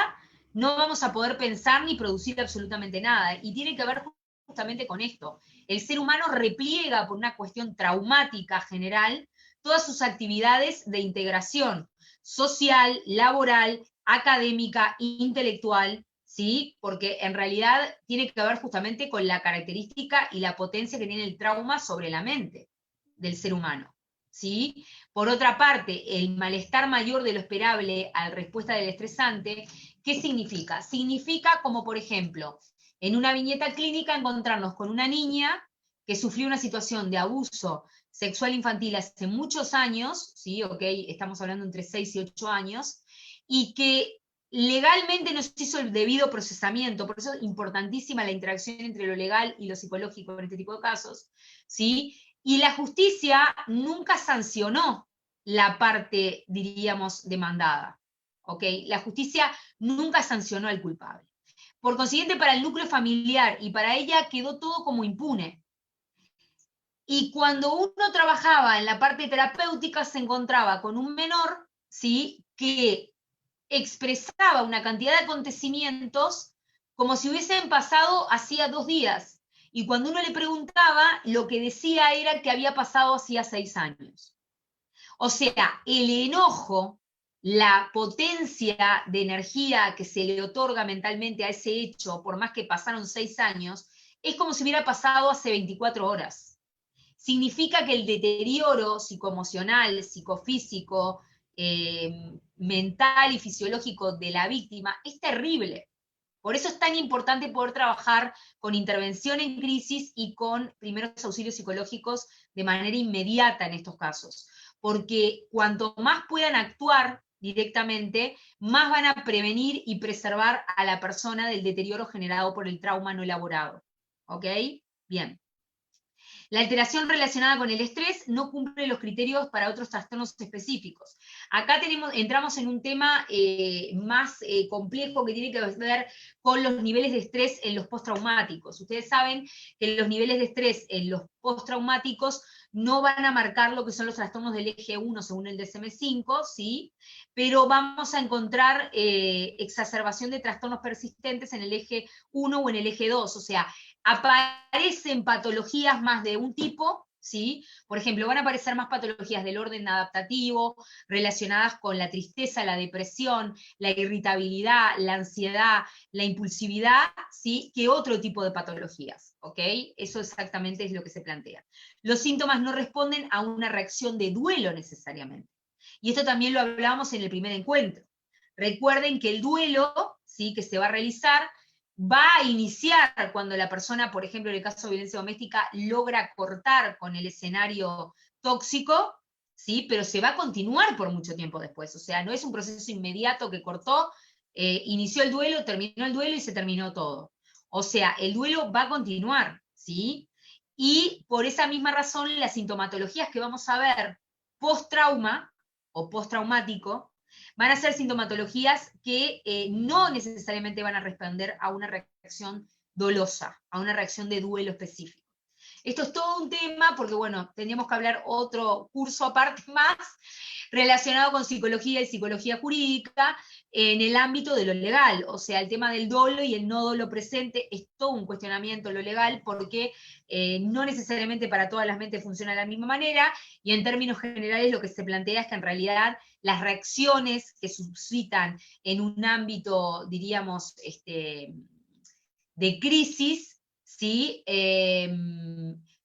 no vamos a poder pensar ni producir absolutamente nada. Y tiene que ver justamente con esto. El ser humano repliega por una cuestión traumática general todas sus actividades de integración social, laboral, académica, intelectual, ¿sí? Porque en realidad tiene que ver justamente con la característica y la potencia que tiene el trauma sobre la mente del ser humano, ¿sí? Por otra parte, el malestar mayor de lo esperable a la respuesta del estresante ¿Qué significa? Significa como, por ejemplo, en una viñeta clínica encontrarnos con una niña que sufrió una situación de abuso sexual infantil hace muchos años, ¿sí? Ok, estamos hablando entre 6 y 8 años, y que legalmente no se hizo el debido procesamiento, por eso es importantísima la interacción entre lo legal y lo psicológico en este tipo de casos, ¿sí? Y la justicia nunca sancionó la parte, diríamos, demandada, ¿ok? La justicia nunca sancionó al culpable. Por consiguiente, para el núcleo familiar y para ella quedó todo como impune. Y cuando uno trabajaba en la parte terapéutica se encontraba con un menor, ¿sí? Que expresaba una cantidad de acontecimientos como si hubiesen pasado hacía 2 días. Y cuando uno le preguntaba, lo que decía era que había pasado hacía 6 años. O sea, el enojo, la potencia de energía que se le otorga mentalmente a ese hecho, por más que pasaron 6 años, es como si hubiera pasado hace 24 horas. Significa que el deterioro psicoemocional, psicofísico, mental y fisiológico de la víctima es terrible. Por eso es tan importante poder trabajar con intervención en crisis y con primeros auxilios psicológicos de manera inmediata en estos casos. Porque cuanto más puedan actuar directamente, más van a prevenir y preservar a la persona del deterioro generado por el trauma no elaborado. ¿Ok? Bien. La alteración relacionada con el estrés no cumple los criterios para otros trastornos específicos. Acá entramos en un tema más complejo que tiene que ver con los niveles de estrés en los postraumáticos. Ustedes saben que los niveles de estrés en los postraumáticos no van a marcar lo que son los trastornos del eje 1 según el DSM-5, ¿sí? Pero vamos a encontrar exacerbación de trastornos persistentes en el eje 1 o en el eje 2, o sea, aparecen patologías más de un tipo, ¿sí? Por ejemplo, van a aparecer más patologías del orden adaptativo, relacionadas con la tristeza, la depresión, la irritabilidad, la ansiedad, la impulsividad, ¿sí? Que otro tipo de patologías, ¿ok? Eso exactamente es lo que se plantea. Los síntomas no responden a una reacción de duelo necesariamente. Y esto también lo hablábamos en el primer encuentro. Recuerden que el duelo, ¿sí? Que se va a realizar va a iniciar cuando la persona, por ejemplo, en el caso de violencia doméstica, logra cortar con el escenario tóxico, ¿sí? Pero se va a continuar por mucho tiempo después. O sea, no es un proceso inmediato que cortó, inició el duelo, terminó el duelo y se terminó todo. O sea, el duelo va a continuar, ¿sí? Y por esa misma razón, las sintomatologías que vamos a ver post-trauma o post-traumático, van a ser sintomatologías que no necesariamente van a responder a una reacción dolosa, a una reacción de duelo específico. Esto es todo un tema, porque bueno, tendríamos que hablar otro curso aparte más, relacionado con psicología y psicología jurídica, en el ámbito de lo legal, o sea, el tema del dolo y el no dolo presente es todo un cuestionamiento lo legal, porque no necesariamente para todas las mentes funciona de la misma manera, y en términos generales lo que se plantea es que en realidad las reacciones que suscitan en un ámbito, diríamos, de crisis, ¿sí?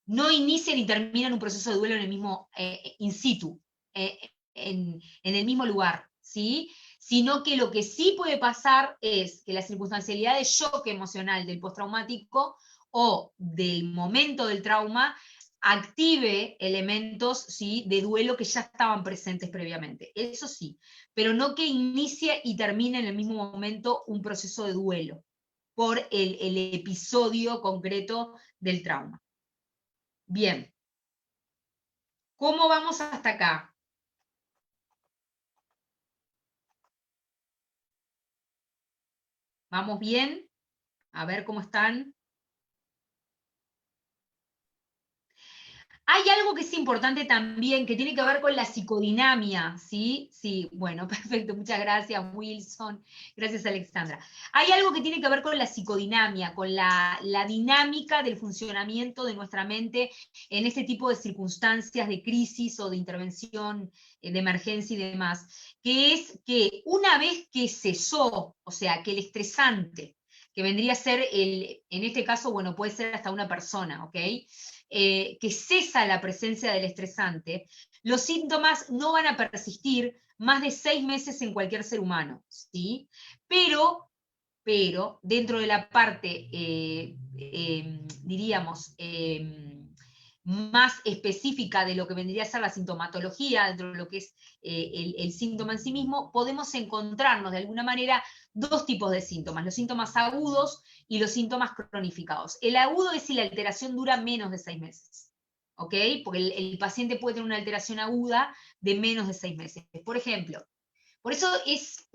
No inician y terminan un proceso de duelo en el mismo, in situ, en el mismo lugar, ¿sí? Sino que lo que sí puede pasar es que la circunstancialidad de shock emocional del postraumático o del momento del trauma active elementos, ¿sí? De duelo que ya estaban presentes previamente, eso sí, pero no que inicie y termine en el mismo momento un proceso de duelo por el episodio concreto del trauma. Bien, ¿cómo vamos hasta acá? ¿Vamos bien? A ver cómo están. Hay algo que es importante también, que tiene que ver con la psicodinamia, ¿sí? Sí, bueno, perfecto, muchas gracias, Wilson. Gracias, Alexandra. Hay algo que tiene que ver con la psicodinamia, con la dinámica del funcionamiento de nuestra mente en este tipo de circunstancias de crisis o de intervención, de emergencia y demás, que es que una vez que cesó, o sea, que el estresante, que vendría a ser, en este caso, bueno, puede ser hasta una persona, ¿ok? Que cesa la presencia del estresante, los síntomas no van a persistir más de 6 meses en cualquier ser humano, ¿sí? Pero dentro de la parte, diríamos, más específica de lo que vendría a ser la sintomatología, dentro de lo que es el síntoma en sí mismo, podemos encontrarnos de alguna manera dos tipos de síntomas, los síntomas agudos y los síntomas cronificados. El agudo es si la alteración dura menos de 6 meses, ¿ok? Porque el paciente puede tener una alteración aguda de menos de 6 meses. Por ejemplo, por eso es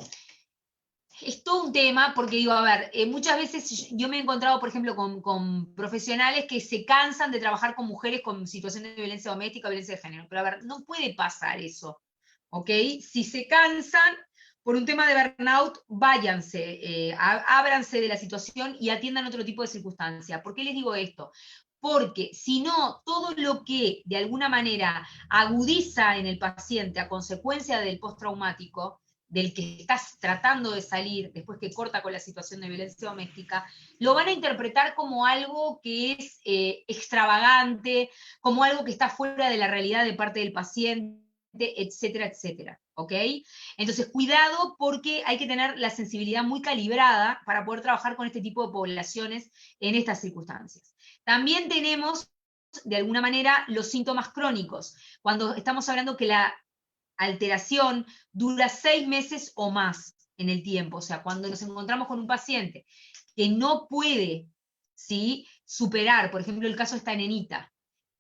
todo un tema, porque digo, a ver, muchas veces yo me he encontrado, por ejemplo, con profesionales que se cansan de trabajar con mujeres con situaciones de violencia doméstica o violencia de género, pero a ver, no puede pasar eso, ¿ok? Si se cansan por un tema de burnout, váyanse, ábranse de la situación y atiendan otro tipo de circunstancia. ¿Por qué les digo esto? Porque si no, todo lo que de alguna manera agudiza en el paciente a consecuencia del postraumático, del que estás tratando de salir después que corta con la situación de violencia doméstica, lo van a interpretar como algo que es extravagante, como algo que está fuera de la realidad de parte del paciente, etcétera, etcétera. ¿Ok? Entonces, cuidado porque hay que tener la sensibilidad muy calibrada para poder trabajar con este tipo de poblaciones en estas circunstancias. También tenemos, de alguna manera, los síntomas crónicos. Cuando estamos hablando que la alteración dura 6 meses o más en el tiempo. O sea, cuando nos encontramos con un paciente que no puede, ¿sí?, superar, por ejemplo, el caso de esta nenita,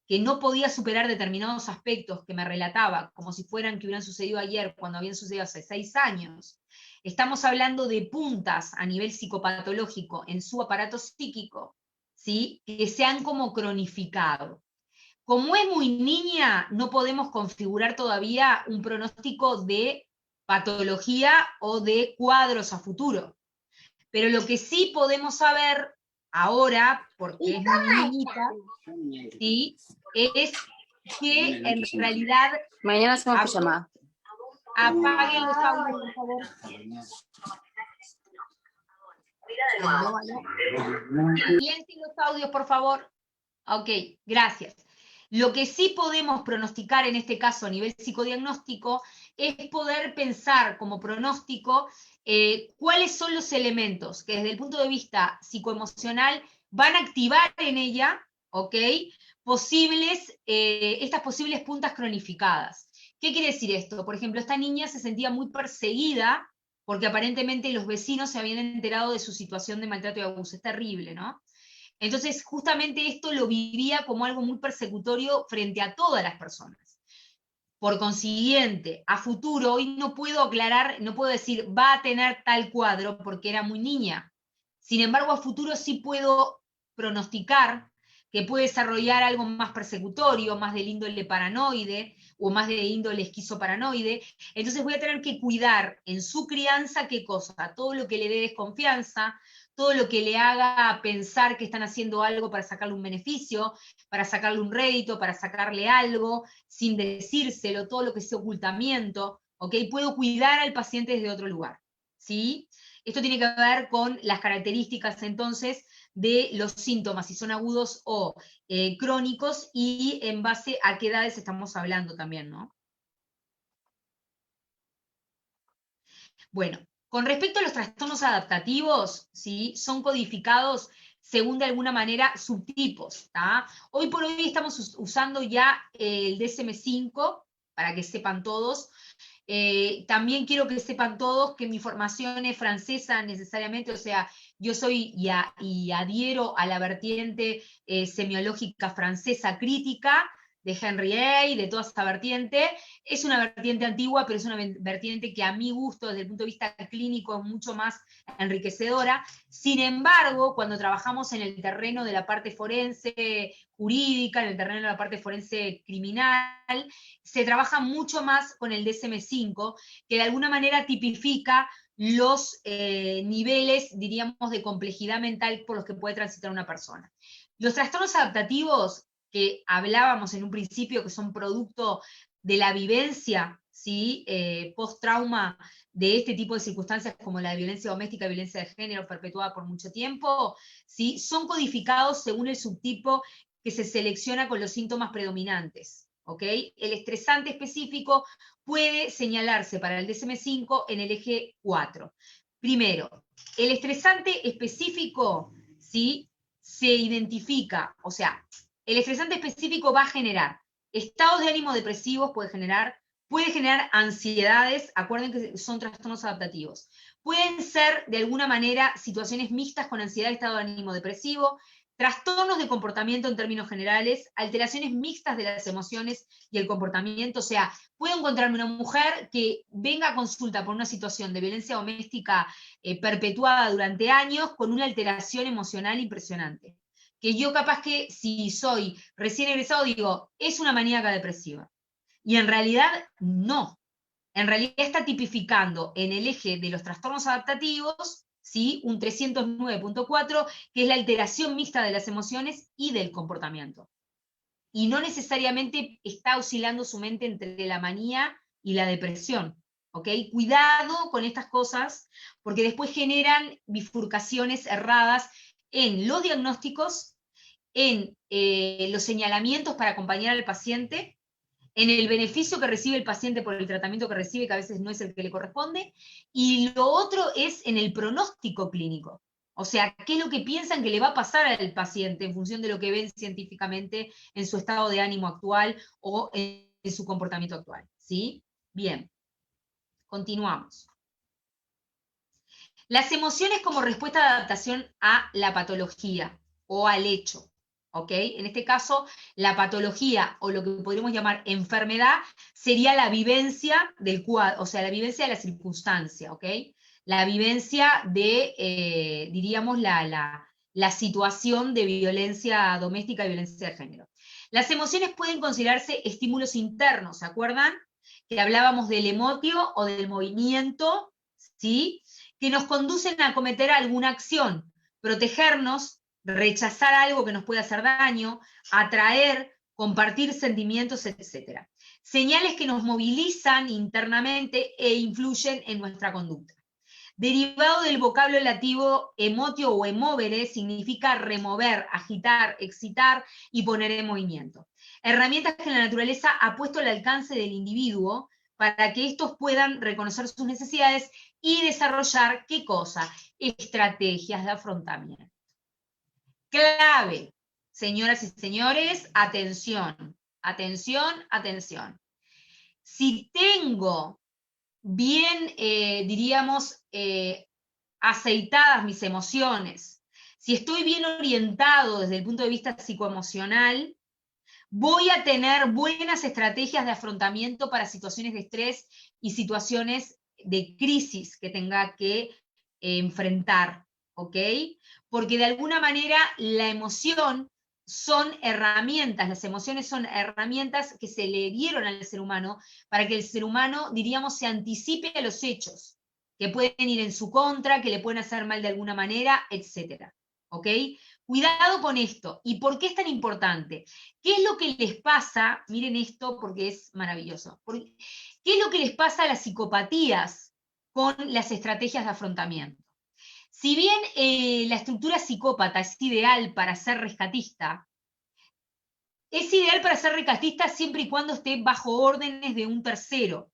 que no podía superar determinados aspectos que me relataba, como si fueran que hubieran sucedido ayer, cuando habían sucedido hace 6 años. Estamos hablando de puntas a nivel psicopatológico en su aparato psíquico, ¿sí?, que se han como cronificado. Como es muy niña, no podemos configurar todavía un pronóstico de patología o de cuadros a futuro. Pero lo que sí podemos saber ahora, porque es muy niñita, ¿sí?, es que en realidad... Mañana hacemos pijamada. Apaguen los audios, por favor. ¿Aló, aló? Silencien los audios, por favor. Ok, gracias. Lo que sí podemos pronosticar en este caso a nivel psicodiagnóstico es poder pensar como pronóstico cuáles son los elementos que desde el punto de vista psicoemocional van a activar en ella, ¿ok?, estas posibles puntas cronificadas. ¿Qué quiere decir esto? Por ejemplo, esta niña se sentía muy perseguida porque aparentemente los vecinos se habían enterado de su situación de maltrato y abuso. Es terrible, ¿no? Entonces, justamente esto lo vivía como algo muy persecutorio frente a todas las personas. Por consiguiente, a futuro, hoy no puedo aclarar, no puedo decir va a tener tal cuadro porque era muy niña. Sin embargo, a futuro sí puedo pronosticar que puede desarrollar algo más persecutorio, más del índole paranoide o más de índole esquizoparanoide. Entonces voy a tener que cuidar en su crianza qué cosa, todo lo que le dé desconfianza, todo lo que le haga pensar que están haciendo algo para sacarle un beneficio, para sacarle un rédito, para sacarle algo, sin decírselo, todo lo que sea ocultamiento, ¿ok? Puedo cuidar al paciente desde otro lugar, ¿sí? Esto tiene que ver con las características, entonces, de los síntomas, si son agudos o crónicos, y en base a qué edades estamos hablando también, ¿no? Bueno, con respecto a los trastornos adaptativos, ¿sí?, son codificados según de alguna manera subtipos. ¿tá? Hoy por hoy estamos usando ya el DSM-5, para que sepan todos. También quiero que sepan todos que mi formación es francesa necesariamente, o sea, yo soy y adhiero a la vertiente semiológica francesa crítica, de Henry A., de toda esta vertiente. Es una vertiente antigua, pero es una vertiente que a mi gusto, desde el punto de vista clínico, es mucho más enriquecedora. Sin embargo, cuando trabajamos en el terreno de la parte forense jurídica, en el terreno de la parte forense criminal, se trabaja mucho más con el DSM-5, que de alguna manera tipifica los niveles, diríamos, de complejidad mental por los que puede transitar una persona. Los trastornos adaptativos que hablábamos en un principio, que son producto de la vivencia, ¿sí?, post-trauma de este tipo de circunstancias como la de violencia doméstica y violencia de género perpetuada por mucho tiempo, ¿sí?, son codificados según el subtipo que se selecciona con los síntomas predominantes. ¿ok? El estresante específico puede señalarse para el DSM-5 en el eje 4. Primero, el estresante específico, ¿sí?, se identifica, o sea, el estresante específico va a generar estados de ánimo depresivos, puede generar ansiedades, acuerden que son trastornos adaptativos. Pueden ser, de alguna manera, situaciones mixtas con ansiedad y estado de ánimo depresivo, trastornos de comportamiento en términos generales, alteraciones mixtas de las emociones y el comportamiento. O sea, puedo encontrarme una mujer que venga a consulta por una situación de violencia doméstica perpetuada durante años con una alteración emocional impresionante. Que yo capaz que, si soy recién egresado, digo, es una maníaca depresiva. Y en realidad, no. En realidad está tipificando en el eje de los trastornos adaptativos, ¿sí?, un 309.4, que es la alteración mixta de las emociones y del comportamiento. Y no necesariamente está oscilando su mente entre la manía y la depresión. ¿Ok? Cuidado con estas cosas, porque después generan bifurcaciones erradas en los diagnósticos, en los señalamientos para acompañar al paciente, en el beneficio que recibe el paciente por el tratamiento que recibe, que a veces no es el que le corresponde, y lo otro es en el pronóstico clínico. O sea, qué es lo que piensan que le va a pasar al paciente en función de lo que ven científicamente en su estado de ánimo actual o en su comportamiento actual. ¿Sí? Bien, continuamos. Las emociones como respuesta de adaptación a la patología o al hecho. ¿Ok? En este caso, la patología, o lo que podríamos llamar enfermedad, sería la vivencia del cuadro, o sea, la vivencia de la circunstancia, ¿ok? La vivencia de, diríamos, la situación de violencia doméstica y violencia de género. Las emociones pueden considerarse estímulos internos, ¿se acuerdan? Que hablábamos del emotio o del movimiento, ¿sí?, que nos conducen a cometer alguna acción, protegernos, rechazar algo que nos puede hacer daño, atraer, compartir sentimientos, etc. Señales que nos movilizan internamente e influyen en nuestra conducta. Derivado del vocablo lativo emotio o emovere, significa remover, agitar, excitar y poner en movimiento. Herramientas que la naturaleza ha puesto al alcance del individuo para que estos puedan reconocer sus necesidades y desarrollar, ¿qué cosa? Estrategias de afrontamiento. Clave, señoras y señores, atención, atención, atención. Si tengo bien, diríamos, aceitadas mis emociones, si estoy bien orientado desde el punto de vista psicoemocional, voy a tener buenas estrategias de afrontamiento para situaciones de estrés y situaciones de crisis que tenga que enfrentar, ¿ok? Porque de alguna manera la emoción son herramientas, las emociones son herramientas que se le dieron al ser humano para que el ser humano, diríamos, se anticipe a los hechos, que pueden ir en su contra, que le pueden hacer mal de alguna manera, etc. ¿Ok? Cuidado con esto. ¿Y por qué es tan importante? ¿Qué es lo que les pasa? Miren esto porque es maravilloso. ¿Qué es lo que les pasa a las psicopatías con las estrategias de afrontamiento? Si bien la estructura psicópata es ideal para ser rescatista, es ideal para ser rescatista siempre y cuando esté bajo órdenes de un tercero,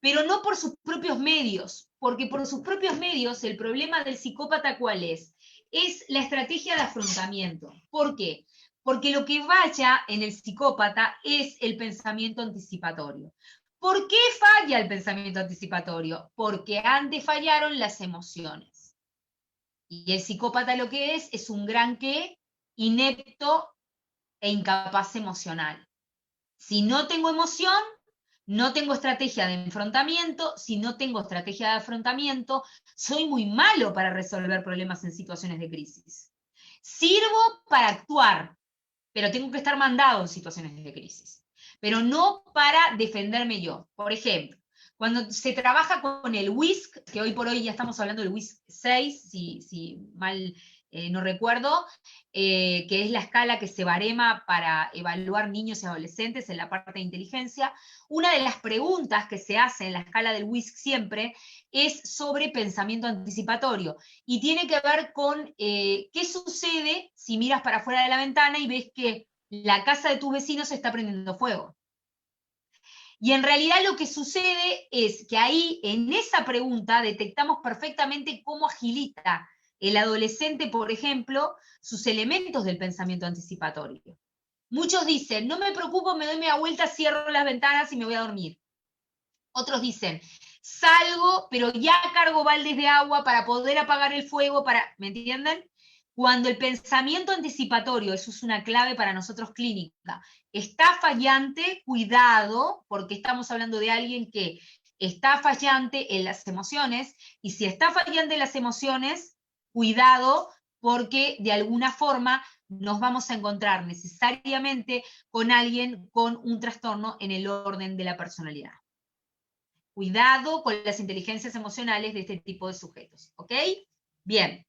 pero no por sus propios medios, porque por sus propios medios el problema del psicópata, ¿cuál es? Es la estrategia de afrontamiento. ¿Por qué? Porque lo que vaya en el psicópata es el pensamiento anticipatorio. ¿Por qué falla el pensamiento anticipatorio? Porque antes fallaron las emociones. Y el psicópata lo que es un gran qué, inepto e incapaz emocional. Si no tengo emoción, no tengo estrategia de enfrentamiento. Si no tengo estrategia de afrontamiento, soy muy malo para resolver problemas en situaciones de crisis. Sirvo para actuar, pero tengo que estar mandado en situaciones de crisis, pero no para defenderme yo. Por ejemplo, cuando se trabaja con el WISC, que hoy por hoy ya estamos hablando del WISC 6, si mal no recuerdo, que es la escala que se barema para evaluar niños y adolescentes en la parte de inteligencia, una de las preguntas que se hace en la escala del WISC siempre es sobre pensamiento anticipatorio, y tiene que ver con qué sucede si miras para afuera de la ventana y ves que la casa de tus vecinos se está prendiendo fuego. Y en realidad lo que sucede es que ahí, en esa pregunta, detectamos perfectamente cómo agilita el adolescente, por ejemplo, sus elementos del pensamiento anticipatorio. Muchos dicen, no me preocupo, me doy media vuelta, cierro las ventanas y me voy a dormir. Otros dicen, salgo, pero ya cargo baldes de agua para poder apagar el fuego, ¿me entienden? Cuando el pensamiento anticipatorio, eso es una clave para nosotros clínica, está fallante, cuidado, porque estamos hablando de alguien que está fallante en las emociones, y si está fallante en las emociones, cuidado, porque de alguna forma nos vamos a encontrar necesariamente con alguien con un trastorno en el orden de la personalidad. Cuidado con las inteligencias emocionales de este tipo de sujetos, ¿ok? Bien.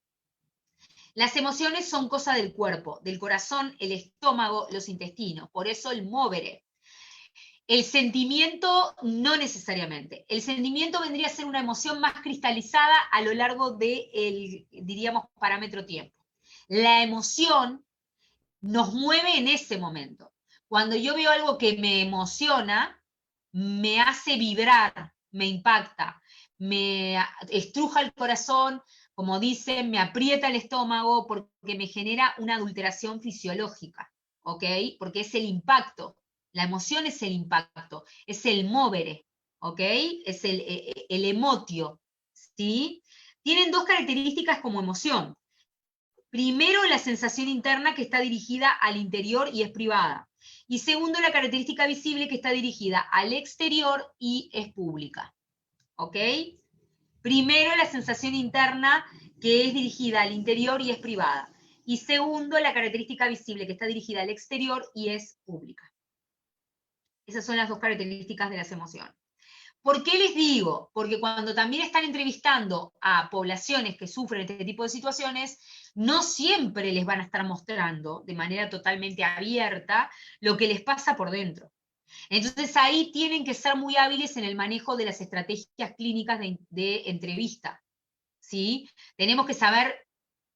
Las emociones son cosa del cuerpo, del corazón, el estómago, los intestinos, por eso el movere. El sentimiento no necesariamente. El sentimiento vendría a ser una emoción más cristalizada a lo largo del, diríamos, parámetro tiempo. La emoción nos mueve en ese momento. Cuando yo veo algo que me emociona, me hace vibrar, me impacta, me estruja el corazón, como dicen, me aprieta el estómago porque me genera una adulteración fisiológica, ¿ok? Porque es el impacto, la emoción es el impacto, es el movere, ¿ok? Es el emotio, ¿sí? Tienen dos características como emoción. Primero, la sensación interna que está dirigida al interior y es privada. Y segundo, la característica visible que está dirigida al exterior y es pública. ¿Ok? Primero, la sensación interna que es dirigida al interior y es privada. Y segundo, la característica visible que está dirigida al exterior y es pública. Esas son las dos características de las emociones. ¿Por qué les digo? Porque cuando también están entrevistando a poblaciones que sufren este tipo de situaciones, no siempre les van a estar mostrando de manera totalmente abierta lo que les pasa por dentro. Entonces ahí tienen que ser muy hábiles en el manejo de las estrategias clínicas de entrevista, ¿sí? Tenemos que saber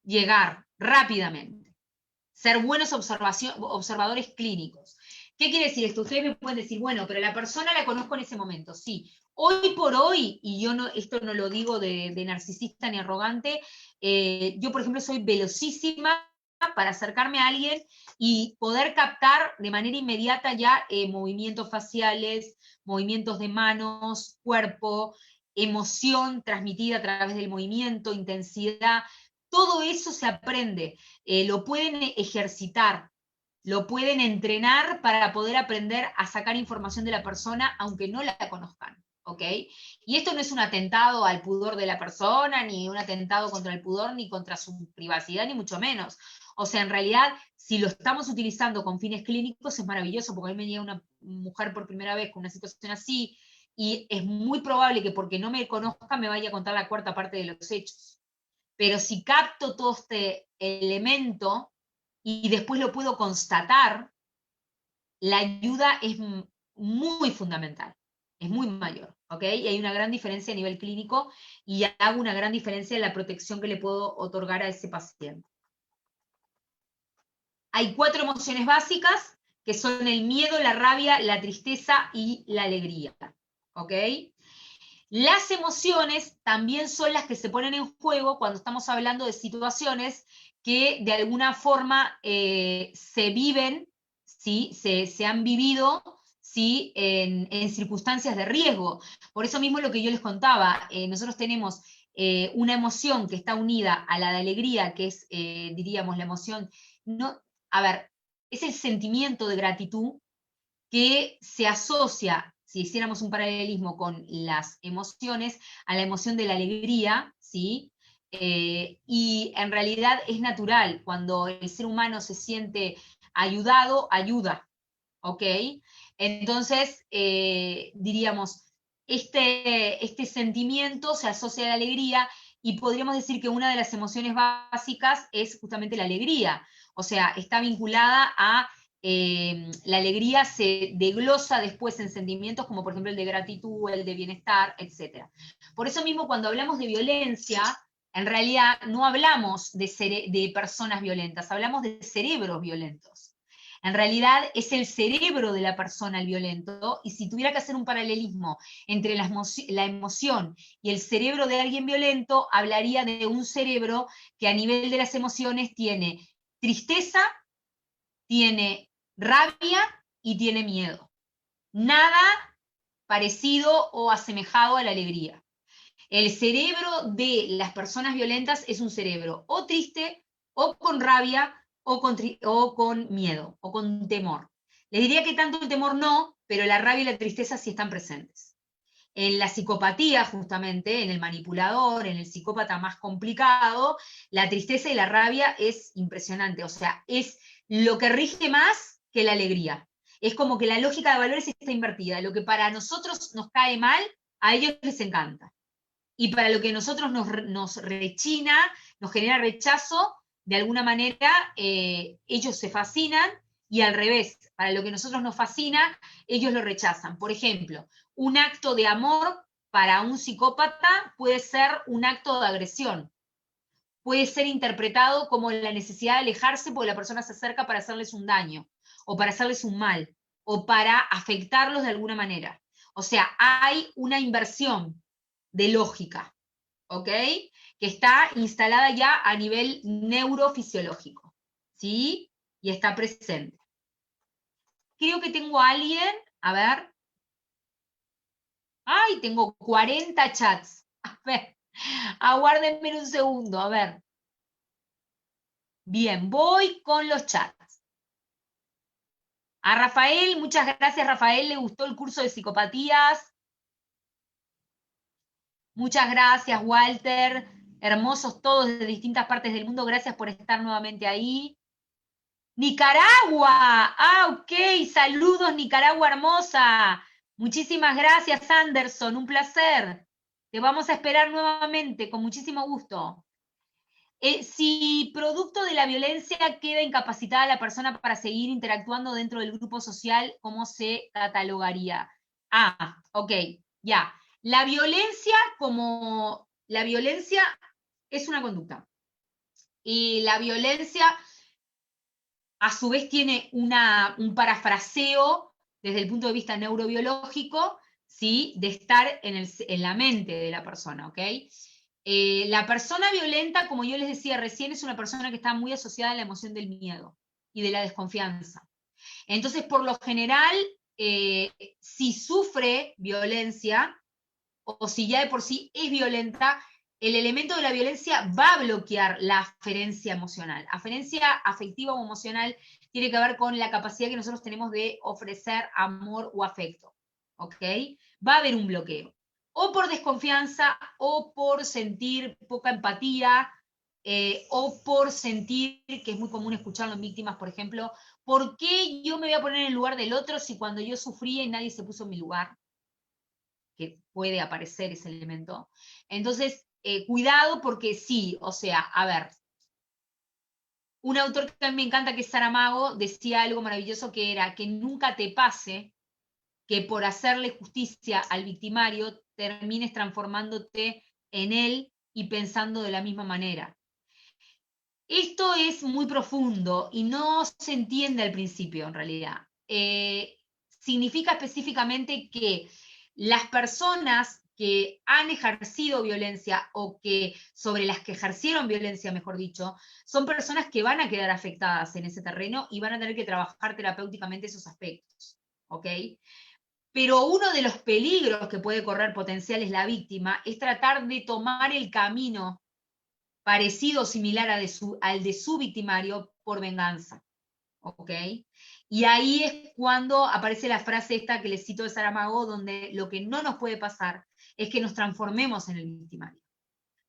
llegar rápidamente, ser buenos observadores clínicos. ¿Qué quiere decir esto? Ustedes me pueden decir, bueno, pero la persona la conozco en ese momento, sí. Hoy por hoy, y yo no, esto no lo digo de narcisista ni arrogante, yo por ejemplo soy velocísima para acercarme a alguien y poder captar de manera inmediata ya movimientos faciales, movimientos de manos, cuerpo, emoción transmitida a través del movimiento, intensidad, todo eso se aprende, lo pueden ejercitar, lo pueden entrenar para poder aprender a sacar información de la persona aunque no la conozcan, ¿ok? Y esto no es un atentado al pudor de la persona, ni un atentado contra el pudor, ni contra su privacidad, ni mucho menos. O sea, en realidad, si lo estamos utilizando con fines clínicos, es maravilloso, porque a mí me llega una mujer por primera vez con una situación así, y es muy probable que porque no me conozca me vaya a contar la cuarta parte de los hechos. Pero si capto todo este elemento y después lo puedo constatar, la ayuda es muy fundamental, es muy mayor, ¿ok? Y hay una gran diferencia a nivel clínico y hago una gran diferencia en la protección que le puedo otorgar a ese paciente. Hay 4 emociones básicas, que son el miedo, la rabia, la tristeza y la alegría, ¿ok? Las emociones también son las que se ponen en juego cuando estamos hablando de situaciones que de alguna forma se viven, ¿sí? se han vivido, ¿sí? en circunstancias de riesgo. Por eso mismo lo que yo les contaba, nosotros tenemos una emoción que está unida a la de alegría, que es, diríamos, la emoción, no, a ver, es el sentimiento de gratitud que se asocia, si hiciéramos un paralelismo con las emociones, a la emoción de la alegría, ¿sí? Y en realidad es natural, cuando el ser humano se siente ayudado, ayuda, ¿ok? Entonces, diríamos, este sentimiento se asocia a la alegría y podríamos decir que una de las emociones básicas es justamente la alegría, o sea, está vinculada a la alegría se desglosa después en sentimientos como por ejemplo el de gratitud, el de bienestar, etc. Por eso mismo cuando hablamos de violencia, en realidad no hablamos de personas violentas, hablamos de cerebros violentos. En realidad es el cerebro de la persona el violento, y si tuviera que hacer un paralelismo entre la emoción y el cerebro de alguien violento, hablaría de un cerebro que a nivel de las emociones tiene tristeza, tiene rabia y tiene miedo. Nada parecido o asemejado a la alegría. El cerebro de las personas violentas es un cerebro o triste, o con rabia, o con miedo, o con temor. Les diría que tanto el temor no, pero la rabia y la tristeza sí están presentes. En la psicopatía, justamente, en el manipulador, en el psicópata más complicado, la tristeza y la rabia es impresionante. O sea, es lo que rige más que la alegría. Es como que la lógica de valores está invertida. Lo que para nosotros nos cae mal, a ellos les encanta. Y para lo que a nosotros nos rechina, nos genera rechazo, de alguna manera ellos se fascinan, y al revés, para lo que a nosotros nos fascina, ellos lo rechazan. Por ejemplo, un acto de amor para un psicópata puede ser un acto de agresión. Puede ser interpretado como la necesidad de alejarse porque la persona se acerca para hacerles un daño, o para hacerles un mal, o para afectarlos de alguna manera. O sea, hay una inversión de lógica, ¿ok? Que está instalada ya a nivel neurofisiológico, ¿sí? Y está presente. Creo que tengo a alguien, a ver. ¡Ay! Tengo 40 chats. A ver, aguárdenme un segundo, a ver. Bien, voy con los chats. A Rafael, muchas gracias, Rafael, le gustó el curso de psicopatías. Muchas gracias, Walter. Hermosos todos de distintas partes del mundo. Gracias por estar nuevamente ahí. Nicaragua. Ah, ok. Saludos, Nicaragua hermosa. Muchísimas gracias, Anderson. Un placer. Te vamos a esperar nuevamente, con muchísimo gusto. Si producto de la violencia queda incapacitada la persona para seguir interactuando dentro del grupo social, ¿cómo se catalogaría? Ah, ok, ya. La violencia es una conducta. Y la violencia, a su vez, tiene un parafraseo desde el punto de vista neurobiológico, ¿sí? De estar en la mente de la persona, ¿ok? La persona violenta, como yo les decía recién, es una persona que está muy asociada a la emoción del miedo y de la desconfianza. Entonces, por lo general, si sufre violencia, o si ya de por sí es violenta, el elemento de la violencia va a bloquear la aferencia emocional. Aferencia afectiva o emocional tiene que ver con la capacidad que nosotros tenemos de ofrecer amor o afecto, ¿ok? Va a haber un bloqueo, o por desconfianza, o por sentir poca empatía, o por sentir, que es muy común escucharlo en víctimas, por ejemplo, ¿por qué yo me voy a poner en el lugar del otro si cuando yo sufría y nadie se puso en mi lugar? Que puede aparecer ese elemento. Entonces, cuidado, porque sí, o sea, a ver, un autor que a mí me encanta, que es Saramago, decía algo maravilloso, que era que nunca te pase que por hacerle justicia al victimario termines transformándote en él y pensando de la misma manera. Esto es muy profundo y no se entiende al principio, en realidad. Significa específicamente que las personas que han ejercido violencia, o que sobre las que ejercieron violencia, mejor dicho, son personas que van a quedar afectadas en ese terreno y van a tener que trabajar terapéuticamente esos aspectos, ¿ok? Pero uno de los peligros que puede correr potenciales la víctima es tratar de tomar el camino parecido o similar al de su victimario por venganza, ¿ok? Y ahí es cuando aparece la frase esta que les cito de Saramago, donde lo que no nos puede pasar es que nos transformemos en el victimario.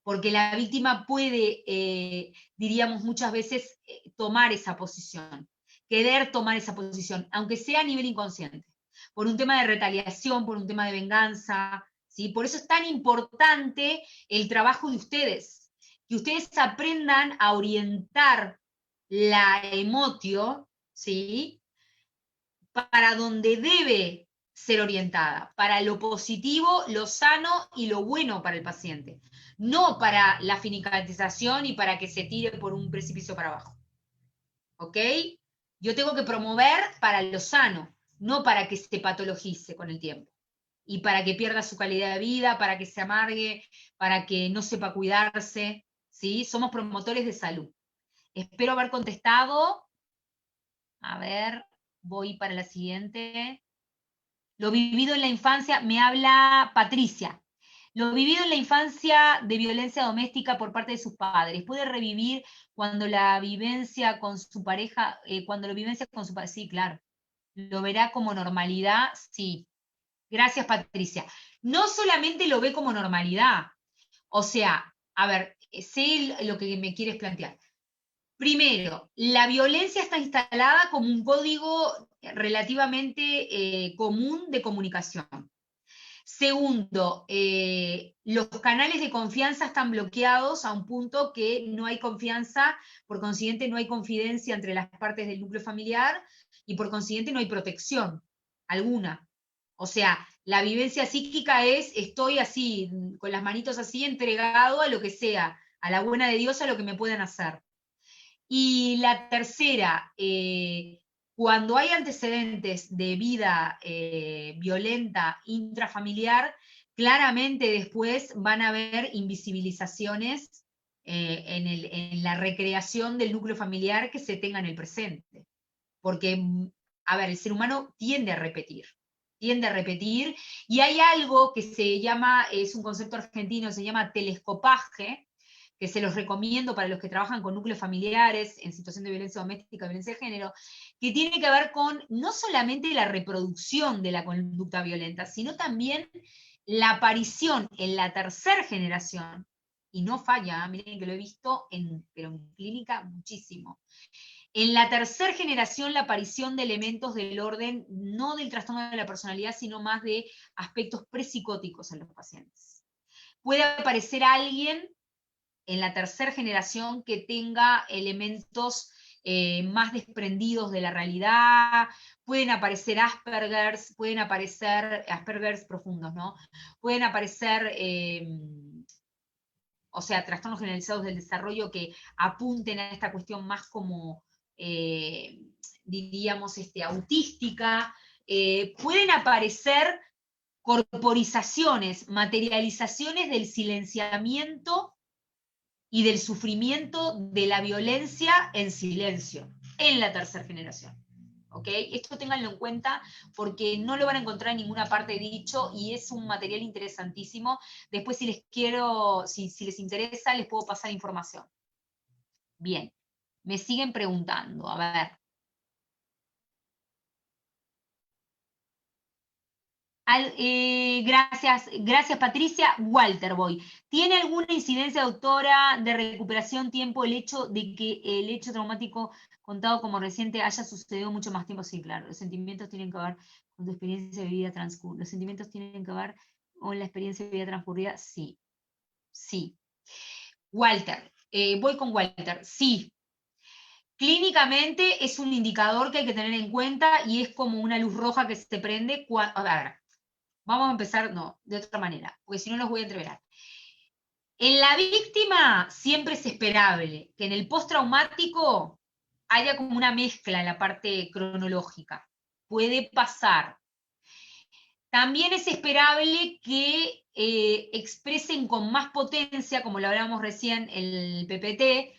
Porque la víctima puede, diríamos muchas veces, tomar esa posición, querer tomar esa posición, aunque sea a nivel inconsciente, por un tema de retaliación, por un tema de venganza, ¿sí? Por eso es tan importante el trabajo de ustedes, que ustedes aprendan a orientar la emotio, ¿sí? Para donde debe ser orientada, para lo positivo, lo sano y lo bueno para el paciente, no para la finiquitización y para que se tire por un precipicio para abajo. ¿Ok? Yo tengo que promover para lo sano, no para que se patologice con el tiempo. Y para que pierda su calidad de vida, para que se amargue, para que no sepa cuidarse, ¿sí? Somos promotores de salud. Espero haber contestado. A ver, voy para la siguiente. Lo vivido en la infancia, me habla Patricia. Lo vivido en la infancia de violencia doméstica por parte de sus padres, ¿puede revivir cuando la vivencia con su pareja, cuando lo vivencia con su pareja? Sí, claro. ¿Lo verá como normalidad? Sí. Gracias, Patricia. No solamente lo ve como normalidad, o sea, a ver, sé lo que me quieres plantear. Primero, la violencia está instalada como un código relativamente común de comunicación. Segundo, los canales de confianza están bloqueados a un punto que no hay confianza, por consiguiente no hay confidencia entre las partes del núcleo familiar y por consiguiente no hay protección alguna. O sea, la vivencia psíquica es, estoy así, con las manitos así, entregado a lo que sea, a la buena de Dios, a lo que me puedan hacer. Y la tercera, cuando hay antecedentes de vida violenta intrafamiliar, claramente después van a haber invisibilizaciones en la recreación del núcleo familiar que se tenga en el presente. Porque, a ver, el ser humano tiende a repetir, y hay algo que se llama, es un concepto argentino, se llama telescopaje, que se los recomiendo para los que trabajan con núcleos familiares en situación de violencia doméstica, violencia de género, que tiene que ver con no solamente la reproducción de la conducta violenta, sino también la aparición en la tercera generación, y no falla, miren que lo he visto pero en clínica muchísimo. En la tercera generación, la aparición de elementos del orden, no del trastorno de la personalidad, sino más de aspectos prepsicóticos en los pacientes. Puede aparecer alguien en la tercera generación que tenga elementos más desprendidos de la realidad, pueden aparecer Aspergers profundos, ¿no? Pueden aparecer, o sea, trastornos generalizados del desarrollo que apunten a esta cuestión más como, diríamos, autística, pueden aparecer corporizaciones, materializaciones del silenciamiento y del sufrimiento de la violencia en silencio, en la tercera generación. ¿Ok? Esto ténganlo en cuenta porque no lo van a encontrar en ninguna parte dicho y es un material interesantísimo. Después, si les interesa, les puedo pasar información. Bien, me siguen preguntando, a ver. Gracias Patricia. Walter Boy. ¿Tiene alguna incidencia, doctora, de recuperación tiempo el hecho de que el hecho traumático contado como reciente haya sucedido mucho más tiempo? Sí, claro. Los sentimientos tienen que ver con tu experiencia de vida transcurrida. Los sentimientos tienen que ver con la experiencia de vida transcurrida. Sí. Sí. Walter. Voy con Walter. Sí. Clínicamente es un indicador que hay que tener en cuenta y es como una luz roja que se prende cuando... A ver, vamos a empezar, no, de otra manera, porque si no los voy a entreverar. En la víctima siempre es esperable que en el postraumático haya como una mezcla en la parte cronológica. Puede pasar. También es esperable que expresen con más potencia, como lo hablábamos recién, el PPT,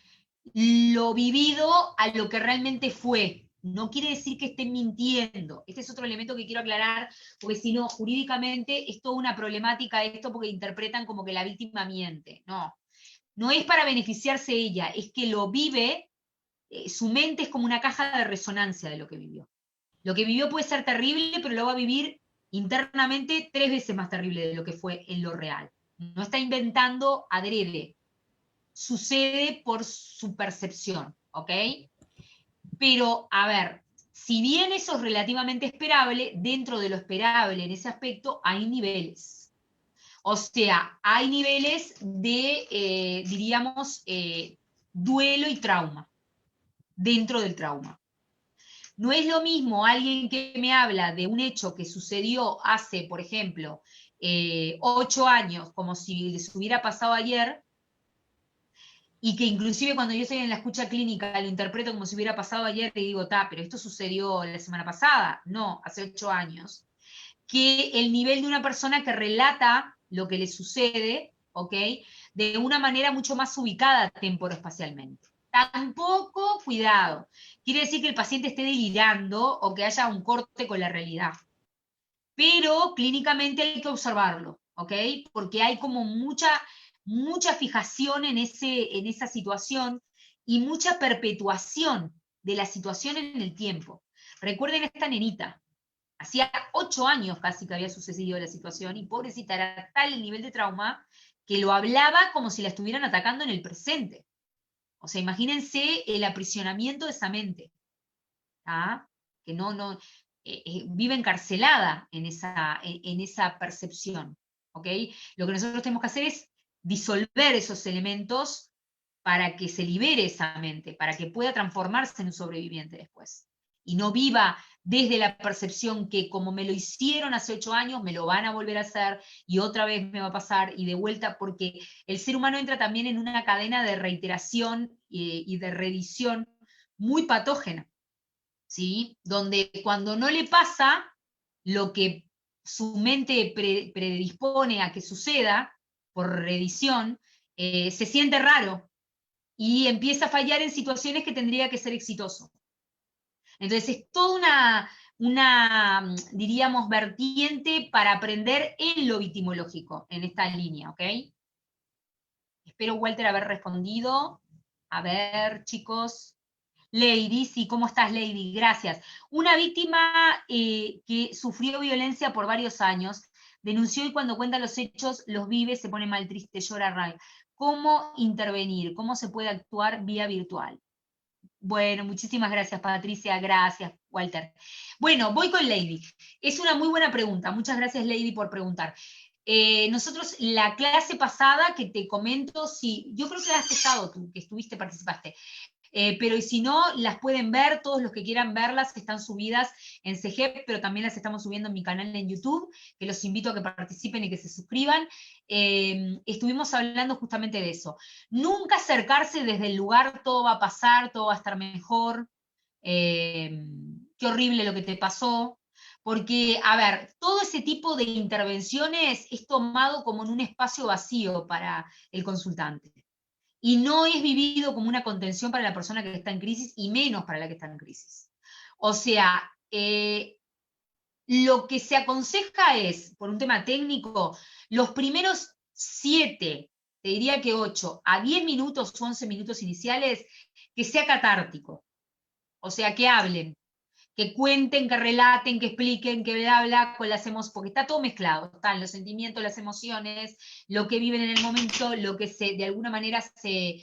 lo vivido a lo que realmente fue. No quiere decir que estén mintiendo. Este es otro elemento que quiero aclarar, porque si no, jurídicamente es toda una problemática esto, porque interpretan como que la víctima miente. No, no es para beneficiarse ella, es que lo vive, su mente es como una caja de resonancia de lo que vivió. Lo que vivió puede ser terrible, pero lo va a vivir internamente 3 veces más terrible de lo que fue en lo real. No está inventando adrede, sucede por su percepción, ¿ok? Pero, a ver, si bien eso es relativamente esperable, dentro de lo esperable en ese aspecto hay niveles. O sea, hay niveles de, diríamos, duelo y trauma, dentro del trauma. No es lo mismo alguien que me habla de un hecho que sucedió hace, por ejemplo, 8 años, como si les hubiera pasado ayer, y que inclusive cuando yo estoy en la escucha clínica lo interpreto como si hubiera pasado ayer y digo, pero esto sucedió la semana pasada, no, hace 8 años, que el nivel de una persona que relata lo que le sucede, ¿ok? De una manera mucho más ubicada temporoespacialmente. Tampoco, cuidado, quiere decir que el paciente esté delirando o que haya un corte con la realidad. Pero clínicamente hay que observarlo, ¿ok? Porque hay como mucha fijación en esa situación y mucha perpetuación de la situación en el tiempo. Recuerden esta nenita, hacía 8 años casi que había sucedido la situación y pobrecita, era tal el nivel de trauma que lo hablaba como si la estuvieran atacando en el presente. O sea, imagínense el aprisionamiento de esa mente, ¿ah? Que vive encarcelada en esa percepción, ¿ok? Lo que nosotros tenemos que hacer es disolver esos elementos para que se libere esa mente, para que pueda transformarse en un sobreviviente después. Y no viva desde la percepción que como me lo hicieron hace 8 años, me lo van a volver a hacer y otra vez me va a pasar y de vuelta, porque el ser humano entra también en una cadena de reiteración y de reedición muy patógena, ¿sí? Donde cuando no le pasa lo que su mente predispone a que suceda por reedición, se siente raro y empieza a fallar en situaciones que tendría que ser exitoso. Entonces es toda diríamos, vertiente para aprender en lo vitimológico, en esta línea, ¿ok? Espero, Walter, haber respondido. A ver, chicos. Lady, sí, ¿cómo estás, Lady? Gracias. Una víctima que sufrió violencia por varios años, denunció y cuando cuenta los hechos, los vive, se pone mal triste, llora, rabia. ¿Cómo intervenir? ¿Cómo se puede actuar vía virtual? Bueno, muchísimas gracias, Patricia. Gracias, Walter. Bueno, voy con Lady. Es una muy buena pregunta. Muchas gracias, Lady, por preguntar. Nosotros, la clase pasada que te comento, sí, yo creo que has estado tú, que estuviste, participaste. Pero si no, las pueden ver, todos los que quieran verlas están subidas en CGEP, pero también las estamos subiendo en mi canal en YouTube, que los invito a que participen y que se suscriban. Estuvimos hablando justamente de eso. Nunca acercarse desde el lugar, todo va a pasar, todo va a estar mejor, qué horrible lo que te pasó, porque, a ver, todo ese tipo de intervenciones es tomado como en un espacio vacío para el consultante. Y no es vivido como una contención para la persona que está en crisis y menos para la que está en crisis. O sea, lo que se aconseja es, por un tema técnico, los primeros 7, te diría que 8 a 10 minutos o 11 minutos iniciales, que sea catártico. O sea, que hablen, que cuenten, que relaten, que expliquen, que bla, con las emociones, porque está todo mezclado, están los sentimientos, las emociones, lo que viven en el momento, lo que de alguna manera se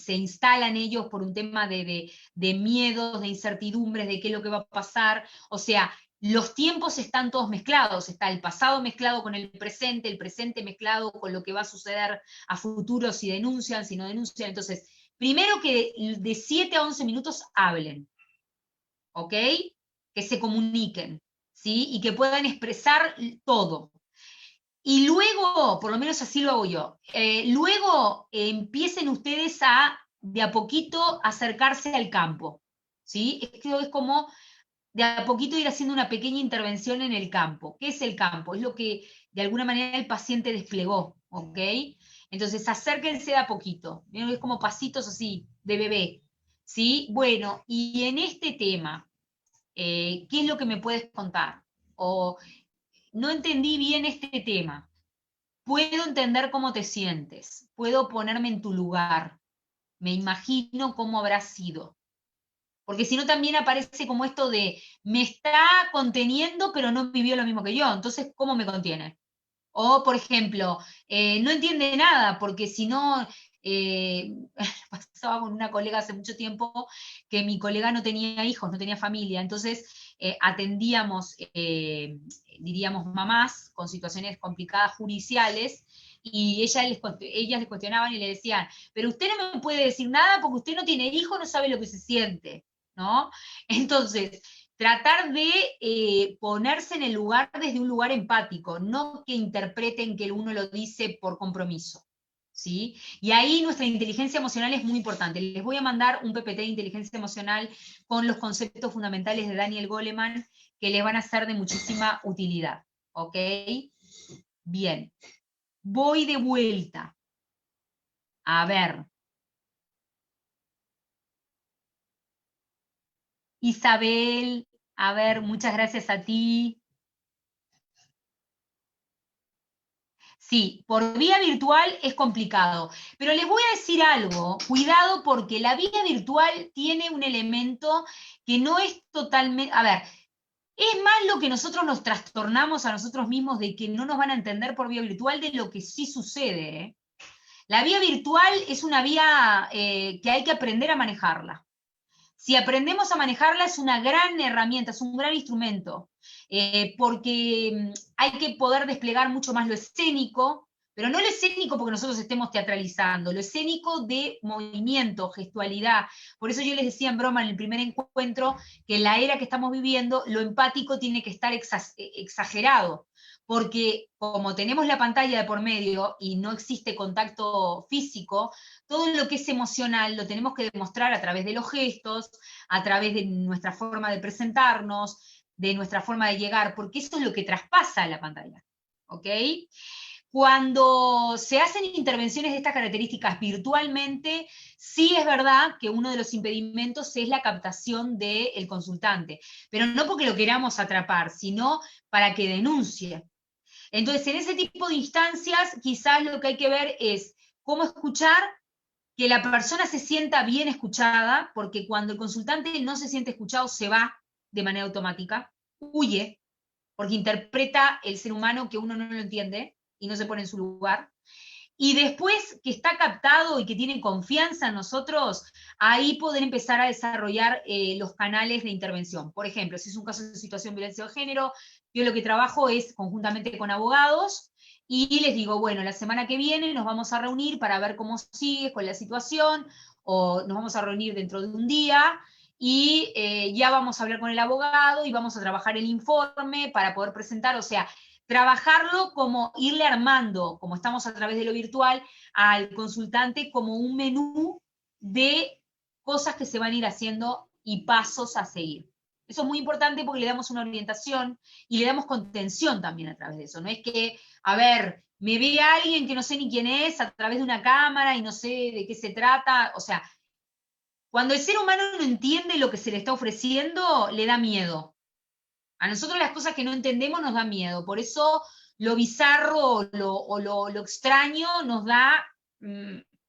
instala en ellos por un tema de miedos, de incertidumbres, de qué es lo que va a pasar, o sea, los tiempos están todos mezclados, está el pasado mezclado con el presente mezclado con lo que va a suceder a futuro, si denuncian, si no denuncian, entonces, primero que de 7 a 11 minutos hablen, ¿ok? Que se comuniquen, ¿sí? Y que puedan expresar todo. Y luego, por lo menos así lo hago yo, luego empiecen ustedes de a poquito, acercarse al campo, ¿sí? Esto es como de a poquito ir haciendo una pequeña intervención en el campo. ¿Qué es el campo? Es lo que de alguna manera el paciente desplegó, ¿ok? Entonces acérquense de a poquito, es como pasitos así, de bebé, ¿sí? Bueno, y en este tema, ¿qué es lo que me puedes contar? O no entendí bien este tema. Puedo entender cómo te sientes, puedo ponerme en tu lugar, me imagino cómo habrá sido. Porque si no también aparece como esto de, me está conteniendo, pero no vivió lo mismo que yo, entonces, ¿cómo me contiene? O, por ejemplo, no entiende nada, porque si no, pasaba con una colega hace mucho tiempo, que mi colega no tenía hijos, no tenía familia, entonces atendíamos, diríamos, mamás con situaciones complicadas judiciales, y ellas les cuestionaban y le decían, pero usted no me puede decir nada porque usted no tiene hijos, no sabe lo que se siente, ¿no? Entonces, tratar de ponerse en el lugar desde un lugar empático, no que interpreten que uno lo dice por compromiso, ¿sí? Y ahí nuestra inteligencia emocional es muy importante. Les voy a mandar un PPT de inteligencia emocional con los conceptos fundamentales de Daniel Goleman que les van a ser de muchísima utilidad, ¿ok? Bien, voy de vuelta. A ver. Isabel, a ver, muchas gracias a ti. Sí, por vía virtual es complicado, pero les voy a decir algo, cuidado porque la vía virtual tiene un elemento que no es totalmente, a ver, es más lo que nosotros nos trastornamos a nosotros mismos de que no nos van a entender por vía virtual de lo que sí sucede. ¿Eh? La vía virtual es una vía que hay que aprender a manejarla. Si aprendemos a manejarla es una gran herramienta, es un gran instrumento, porque hay que poder desplegar mucho más lo escénico, pero no lo escénico porque nosotros estemos teatralizando, lo escénico de movimiento, gestualidad. Por eso yo les decía en broma en el primer encuentro que en la era que estamos viviendo, lo empático tiene que estar exagerado, porque como tenemos la pantalla de por medio y no existe contacto físico, todo lo que es emocional lo tenemos que demostrar a través de los gestos, a través de nuestra forma de presentarnos, de nuestra forma de llegar, porque eso es lo que traspasa la pantalla. ¿Ok? Cuando se hacen intervenciones de estas características virtualmente, sí es verdad que uno de los impedimentos es la captación del consultante, pero no porque lo queramos atrapar, sino para que denuncie. Entonces, en ese tipo de instancias, quizás lo que hay que ver es cómo escuchar, que la persona se sienta bien escuchada, porque cuando el consultante no se siente escuchado, se va de manera automática, huye, porque interpreta el ser humano que uno no lo entiende y no se pone en su lugar. Y después que está captado y que tiene confianza en nosotros, ahí poder empezar a desarrollar los canales de intervención. Por ejemplo, si es un caso de situación de violencia de género, yo lo que trabajo es conjuntamente con abogados y les digo, bueno, la semana que viene nos vamos a reunir para ver cómo sigue con la situación, o nos vamos a reunir dentro de un día y ya vamos a hablar con el abogado y vamos a trabajar el informe para poder presentar, o sea, trabajarlo como irle armando, como estamos a través de lo virtual, al consultante como un menú de cosas que se van a ir haciendo y pasos a seguir. Eso es muy importante porque le damos una orientación y le damos contención también a través de eso. No es que, a ver, me ve a alguien que no sé ni quién es a través de una cámara y no sé de qué se trata. O sea, cuando el ser humano no entiende lo que se le está ofreciendo, le da miedo. A nosotros las cosas que no entendemos nos da miedo, por eso lo bizarro o lo extraño nos da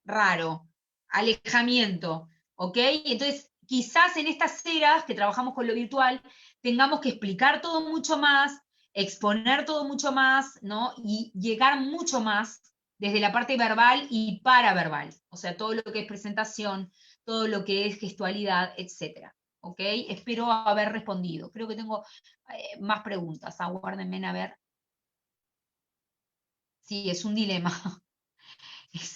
raro, alejamiento, ¿ok? Entonces, quizás en estas eras que trabajamos con lo virtual, tengamos que explicar todo mucho más, exponer todo mucho más, ¿no? Y llegar mucho más desde la parte verbal y paraverbal, o sea, todo lo que es presentación, todo lo que es gestualidad, etcétera. ¿Ok? Espero haber respondido. Creo que tengo más preguntas. Aguárdenme a ver. Sí, es un dilema.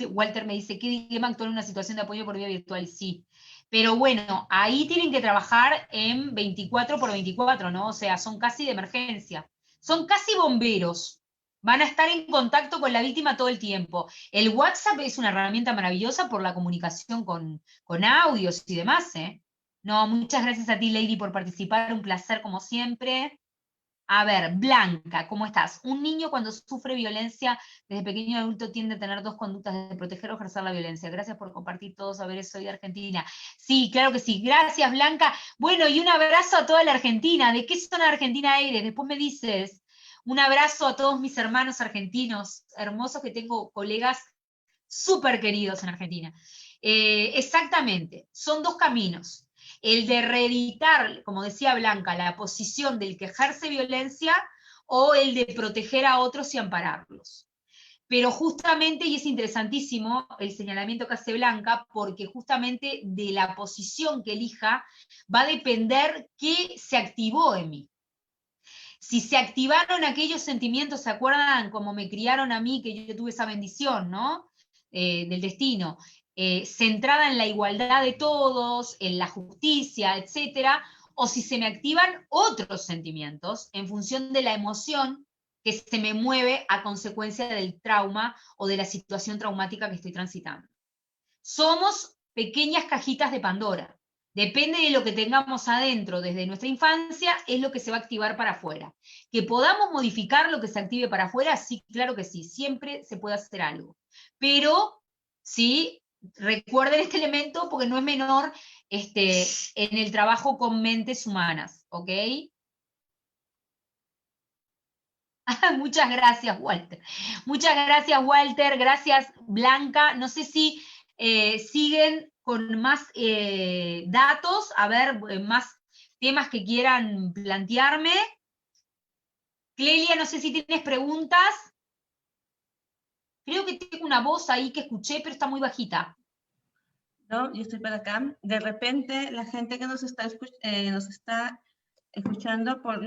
Walter me dice, ¿qué dilema actuar en una situación de apoyo por vía virtual? Sí. Pero bueno, ahí tienen que trabajar en 24x24, ¿no? O sea, son casi de emergencia. Son casi bomberos. Van a estar en contacto con la víctima todo el tiempo. El WhatsApp es una herramienta maravillosa por la comunicación con audios y demás, ¿eh? No, muchas gracias a ti, Lady, por participar. Un placer como siempre. A ver, Blanca, ¿cómo estás? Un niño cuando sufre violencia desde pequeño y adulto tiende a tener dos conductas de proteger o ejercer la violencia. Gracias por compartir todo, saberes, soy de Argentina. Sí, claro que sí. Gracias, Blanca. Bueno, y un abrazo a toda la Argentina. ¿De qué zona de Argentina eres? Después me dices. Un abrazo a todos mis hermanos argentinos, hermosos, que tengo colegas súper queridos en Argentina. Exactamente, son dos caminos. El de reeditar, como decía Blanca, la posición del que ejerce violencia o el de proteger a otros y ampararlos. Pero justamente, y es interesantísimo el señalamiento que hace Blanca, porque justamente de la posición que elija va a depender qué se activó en mí. Si se activaron aquellos sentimientos, ¿se acuerdan cómo me criaron a mí, que yo tuve esa bendición, ¿no? Del destino, centrada en la igualdad de todos, en la justicia, etcétera, o si se me activan otros sentimientos en función de la emoción que se me mueve a consecuencia del trauma o de la situación traumática que estoy transitando. Somos pequeñas cajitas de Pandora. Depende de lo que tengamos adentro desde nuestra infancia, es lo que se va a activar para afuera. Que podamos modificar lo que se active para afuera, sí, claro que sí, siempre se puede hacer algo. Pero, sí, recuerden este elemento porque no es menor en el trabajo con mentes humanas, ¿ok? Muchas gracias, Walter. Muchas gracias, Walter. Gracias, Blanca. No sé si siguen con más datos, a ver, más temas que quieran plantearme. Clelia, no sé si tienes preguntas. Creo que tengo una voz ahí que escuché, pero está muy bajita. No, yo estoy para acá. De repente, la gente que nos está escuchando por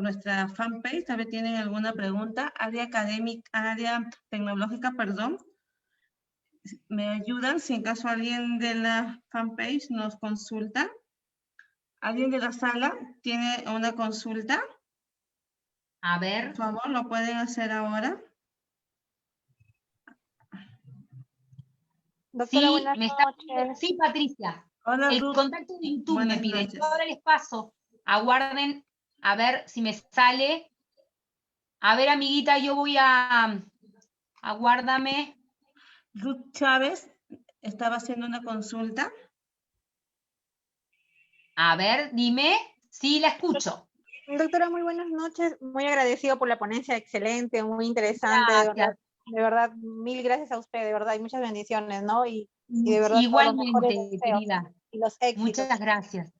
nuestra fanpage, tal vez tienen alguna pregunta. Área académica, área tecnológica, perdón. ¿Me ayudan si en caso alguien de la fanpage nos consulta? ¿Alguien de la sala tiene una consulta? A ver. Por favor, lo pueden hacer ahora. Doctora, Sí, buenas noches. sí, Patricia. Hola, El Ruth. contacto de YouTube Buenas me pide. noches. Yo ahora les paso. Aguarden a ver si me sale. A ver, amiguita, yo voy a... Aguárdame. Ruth Chávez estaba haciendo una consulta. A ver, dime. Sí, la escucho. Doctora, muy buenas noches. Muy agradecido por la ponencia, excelente, muy interesante. Gracias. De verdad, mil gracias a usted, de verdad, y muchas bendiciones, ¿no? Y de verdad, todos los mejores Igualmente, deseos querida. y los éxitos. Muchas gracias.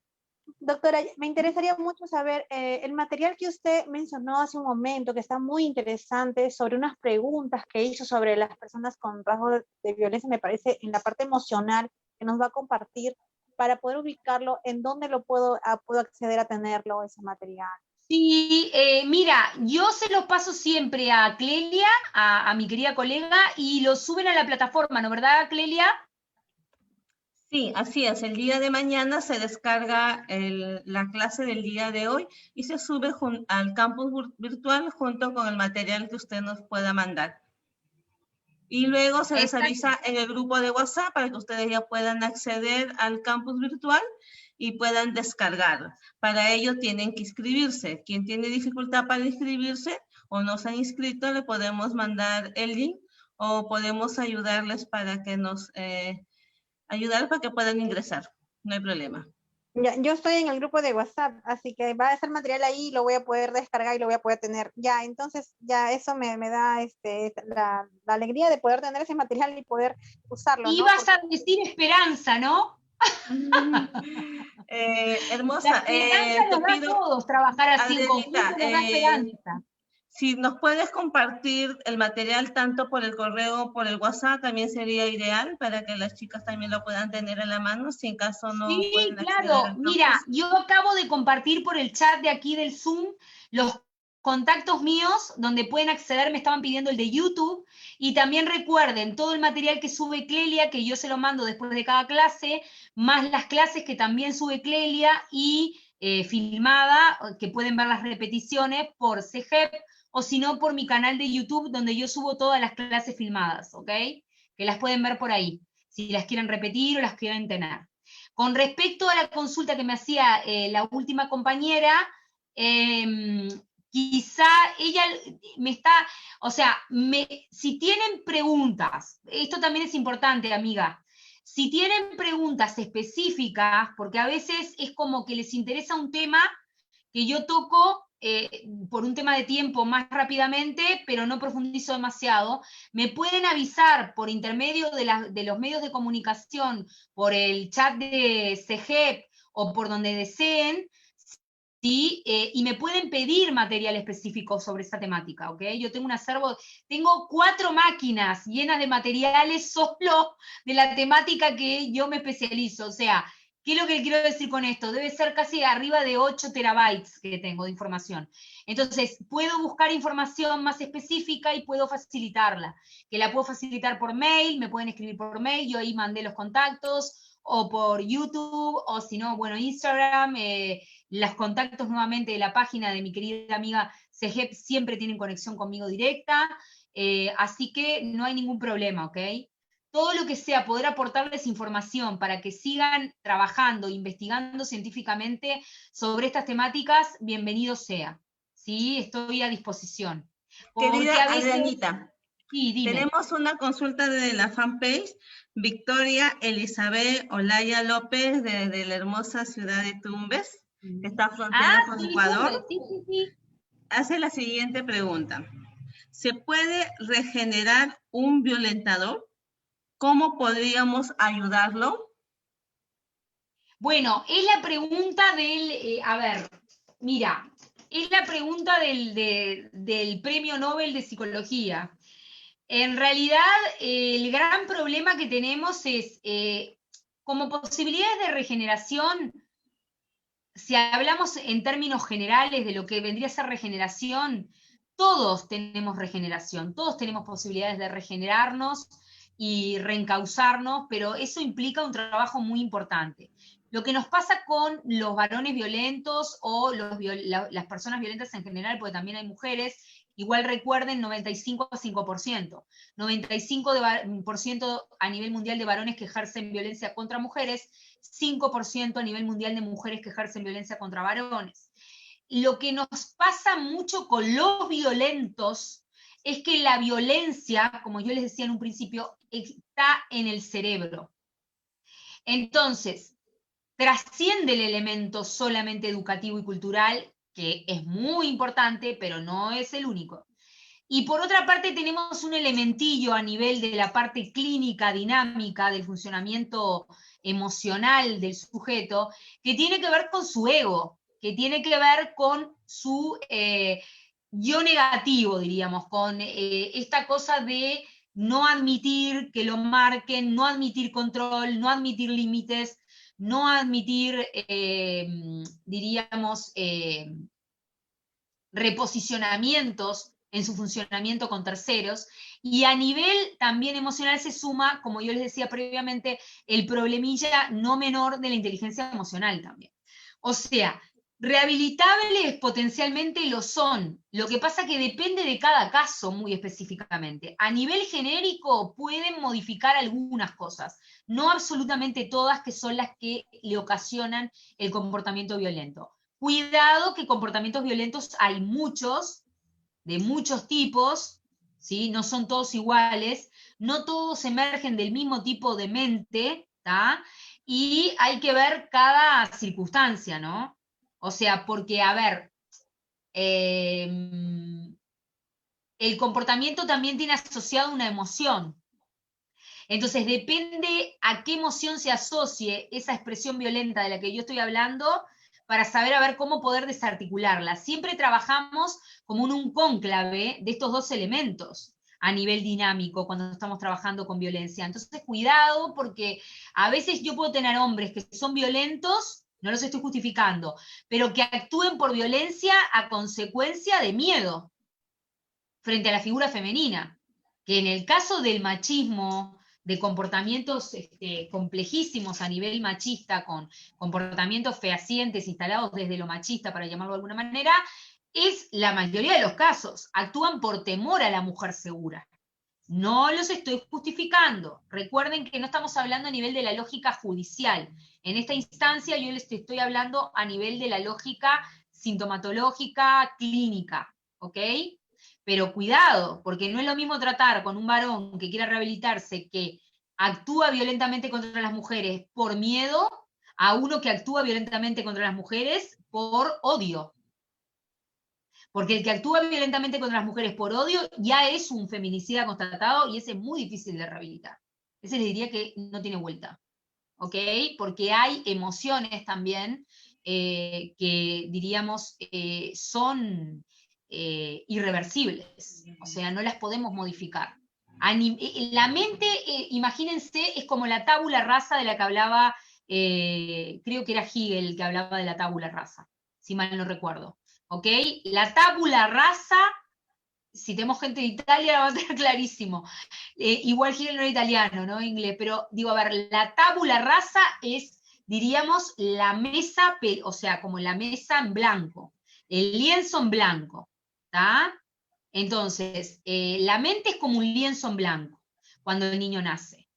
Doctora, me interesaría mucho saber el material que usted mencionó hace un momento, que está muy interesante, sobre unas preguntas que hizo sobre las personas con rasgos de violencia, me parece, en la parte emocional, que nos va a compartir, para poder ubicarlo, ¿en dónde lo puedo acceder a tenerlo, ese material? Sí, mira, yo se los paso siempre a Clelia, a mi querida colega, y lo suben a la plataforma, ¿no verdad, Clelia? Sí, así es. El día de mañana se descarga la clase del día de hoy y se sube al campus virtual junto con el material que usted nos pueda mandar. Y luego se les avisa en el grupo de WhatsApp para que ustedes ya puedan acceder al campus virtual y puedan descargar. Para ello tienen que inscribirse. Quien tiene dificultad para inscribirse o no se han inscrito, le podemos mandar el link o podemos ayudarles para que puedan ingresar. No hay problema. Ya, yo estoy en el grupo de WhatsApp, así que va a estar material ahí, lo voy a poder descargar y lo voy a poder tener. Ya, entonces ya eso me da la alegría de poder tener ese material y poder usarlo, ¿no? Ibas a decir esperanza, ¿no? Hermosa, La esperanza te nos da pido, a todos trabajar así en Adrianita, conjunto, nos da esperanza. si nos puedes compartir el material tanto por el correo o por el WhatsApp, también sería ideal para que las chicas también lo puedan tener en la mano, si en caso no Sí, pueden acceder claro. al Mira, campus. yo acabo de compartir por el chat de aquí del Zoom los contactos míos donde pueden acceder, me estaban pidiendo el de YouTube, y también recuerden todo el material que sube Clelia, que yo se lo mando después de cada clase, más las clases que también sube Clelia y filmada, que pueden ver las repeticiones por CGEP, o si no por mi canal de YouTube, donde yo subo todas las clases filmadas, ¿ok? Que las pueden ver por ahí, si las quieren repetir o las quieren tener. Con respecto a la consulta que me hacía la última compañera, quizá ella me está, o sea, si tienen preguntas, esto también es importante, amiga, si tienen preguntas específicas, porque a veces es como que les interesa un tema que yo toco por un tema de tiempo más rápidamente, pero no profundizo demasiado, me pueden avisar por intermedio de los medios de comunicación, por el chat de CGEP o por donde deseen, ¿sí? Y me pueden pedir material específico sobre esa temática, ¿ok? Yo tengo un acervo, tengo 4 máquinas llenas de materiales solo de la temática que yo me especializo, o sea, ¿qué es lo que quiero decir con esto? Debe ser casi arriba de 8 terabytes que tengo de información. Entonces, puedo buscar información más específica y puedo facilitarla. Que la puedo facilitar por mail, me pueden escribir por mail, yo ahí mandé los contactos, o por YouTube, o si no, bueno, Instagram, Los contactos nuevamente de la página de mi querida amiga CEGEP siempre tienen conexión conmigo directa, así que no hay ningún problema, ¿ok? Todo lo que sea poder aportarles información para que sigan trabajando, investigando científicamente sobre estas temáticas, bienvenido sea. Sí, estoy a disposición. Querida Adrianita, sí, dime. tenemos una consulta de la fanpage, Victoria Elizabeth Olaya López, de la hermosa ciudad de Tumbes, que está frontera con Ecuador. Sí. Hace la siguiente pregunta. ¿Se puede regenerar un violentador? ¿Cómo podríamos ayudarlo? Bueno, es la pregunta del, a ver, mira, es la pregunta del Premio Nobel de Psicología. En realidad, el gran problema que tenemos es, como posibilidades de regeneración, si hablamos en términos generales de lo que vendría a ser regeneración, todos tenemos regeneración, todos tenemos posibilidades de regenerarnos y reencauzarnos, pero eso implica un trabajo muy importante. Lo que nos pasa con los varones violentos o las personas violentas en general, porque también hay mujeres, igual recuerden 95 a 5%. 95% a nivel mundial de varones que ejercen violencia contra mujeres, 5% a nivel mundial de mujeres que ejercen violencia contra varones. Lo que nos pasa mucho con los violentos es que la violencia, como yo les decía en un principio, está en el cerebro. Entonces, trasciende el elemento solamente educativo y cultural, que es muy importante, pero no es el único. Y por otra parte tenemos un elementillo a nivel de la parte clínica, dinámica, del funcionamiento emocional del sujeto, que tiene que ver con su ego, que tiene que ver con su yo negativo, diríamos, con esta cosa de no admitir que lo marquen, no admitir control, no admitir límites, no admitir, diríamos, reposicionamientos en su funcionamiento con terceros, y a nivel también emocional se suma, como yo les decía previamente, el problemilla no menor de la inteligencia emocional también. O sea, rehabilitables potencialmente lo son, lo que pasa que depende de cada caso muy específicamente. A nivel genérico pueden modificar algunas cosas, no absolutamente todas, que son las que le ocasionan el comportamiento violento. Cuidado que comportamientos violentos hay muchos, de muchos tipos, ¿sí? No son todos iguales, no todos emergen del mismo tipo de mente, ¿tá? Y hay que ver cada circunstancia, ¿no? O sea, porque, a ver, el comportamiento también tiene asociado una emoción. Entonces, depende a qué emoción se asocie esa expresión violenta de la que yo estoy hablando, para saber a ver cómo poder desarticularla. Siempre trabajamos como en un cónclave de estos dos elementos a nivel dinámico cuando estamos trabajando con violencia. Entonces, cuidado, porque a veces yo puedo tener hombres que son violentos, no los estoy justificando, pero que actúen por violencia a consecuencia de miedo frente a la figura femenina, que en el caso del machismo, de comportamientos complejísimos a nivel machista, con comportamientos fehacientes instalados desde lo machista, para llamarlo de alguna manera, es la mayoría de los casos. Actúan por temor a la mujer segura. No los estoy justificando. Recuerden que no estamos hablando a nivel de la lógica judicial. En esta instancia yo les estoy hablando a nivel de la lógica sintomatológica, clínica, ¿ok? Pero cuidado, porque no es lo mismo tratar con un varón que quiera rehabilitarse, que actúa violentamente contra las mujeres por miedo, a uno que actúa violentamente contra las mujeres por odio. Porque el que actúa violentamente contra las mujeres por odio ya es un feminicida constatado, y ese es muy difícil de rehabilitar. Ese les diría que no tiene vuelta, ¿ok? Porque hay emociones también que diríamos son irreversibles, o sea, no las podemos modificar. La mente, imagínense, es como la tabula rasa de la que hablaba, creo que era Hegel el que hablaba de la tabula rasa, si mal no recuerdo. ¿Ok? La tabula rasa, si tenemos gente de Italia va a ser clarísimo. Igual Hegel no era italiano, no inglés, pero digo, a ver, la tabula rasa es diríamos, la mesa, o sea, como la mesa en blanco, el lienzo en blanco, ¿está? Entonces, la mente es como un lienzo en blanco cuando el niño nace.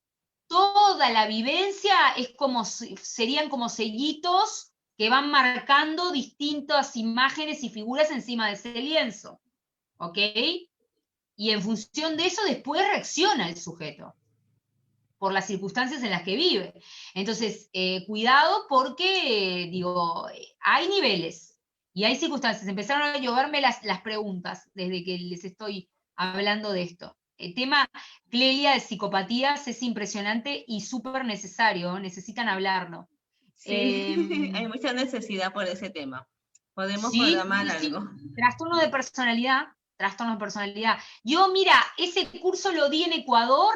Toda la vivencia es como, serían como sellitos que van marcando distintas imágenes y figuras encima de ese lienzo, ¿ok? Y en función de eso después reacciona el sujeto, por las circunstancias en las que vive. Entonces, cuidado porque, digo, hay niveles y hay circunstancias. Empezaron a lloverme las preguntas desde que les estoy hablando de esto. El tema, Clelia, de psicopatías es impresionante y súper necesario, necesitan hablarlo. Sí, hay mucha necesidad por ese tema. Podemos Sí, programar sí, algo. trastorno de personalidad, trastorno de personalidad. Yo, mira, ese curso lo di en Ecuador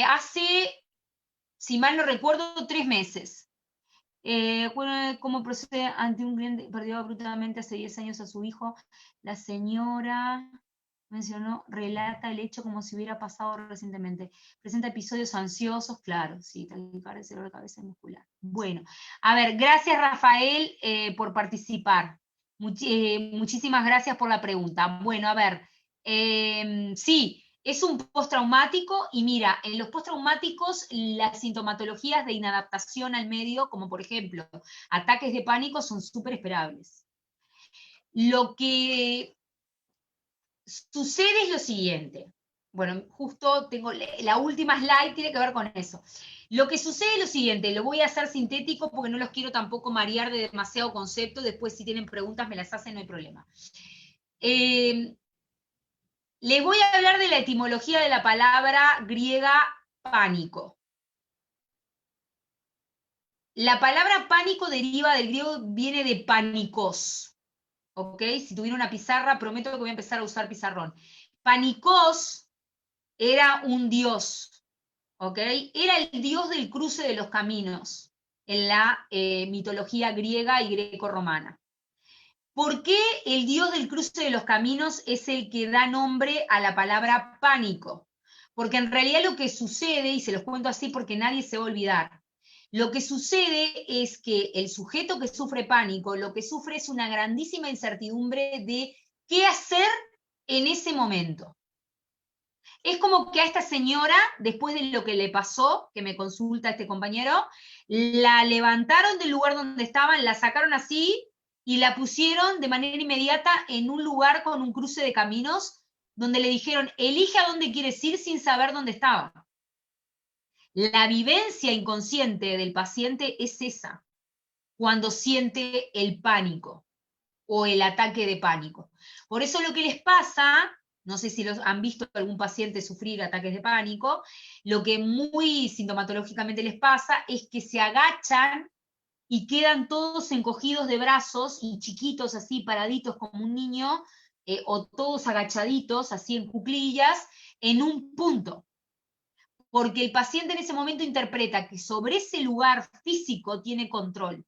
hace, si mal no recuerdo, 3 meses. ¿Cómo procede ante un cliente que perdió abruptamente hace 10 años a su hijo? La señora mencionó, relata el hecho como si hubiera pasado recientemente. Presenta episodios ansiosos, claro, sí, taquicardia, dolor de cabeza y muscular. Bueno, a ver, gracias Rafael por participar. Muchísimas gracias por la pregunta. Bueno, a ver, sí, es un postraumático y mira, en los postraumáticos las sintomatologías de inadaptación al medio, como por ejemplo ataques de pánico, son súper esperables. Lo que sucede es lo siguiente. Bueno, justo tengo la última slide, tiene que ver con eso. Lo que sucede es lo siguiente, lo voy a hacer sintético porque no los quiero tampoco marear de demasiado concepto, después si tienen preguntas me las hacen, no hay problema. Les voy a hablar de la etimología de la palabra griega pánico. La palabra pánico deriva del griego, viene de pánicos. ¿Ok? Si tuviera una pizarra, prometo que voy a empezar a usar pizarrón. Pánicos era un dios. ¿Ok? Era el dios del cruce de los caminos en la mitología griega y greco-romana. ¿Por qué el dios del cruce de los caminos es el que da nombre a la palabra pánico? Porque en realidad lo que sucede, y se los cuento así porque nadie se va a olvidar, lo que sucede es que el sujeto que sufre pánico, lo que sufre es una grandísima incertidumbre de qué hacer en ese momento. Es como que a esta señora, después de lo que le pasó, que me consulta este compañero, la levantaron del lugar donde estaban, la sacaron así, y la pusieron de manera inmediata en un lugar con un cruce de caminos, donde le dijeron, elige a dónde quieres ir sin saber dónde estaba. La vivencia inconsciente del paciente es esa, cuando siente el pánico o el ataque de pánico. Por eso lo que les pasa, no sé si han visto algún paciente sufrir ataques de pánico, lo que muy sintomatológicamente les pasa es que se agachan y quedan todos encogidos de brazos y chiquitos así, paraditos como un niño, o todos agachaditos, así en cuclillas, en un punto. Porque el paciente en ese momento interpreta que sobre ese lugar físico tiene control.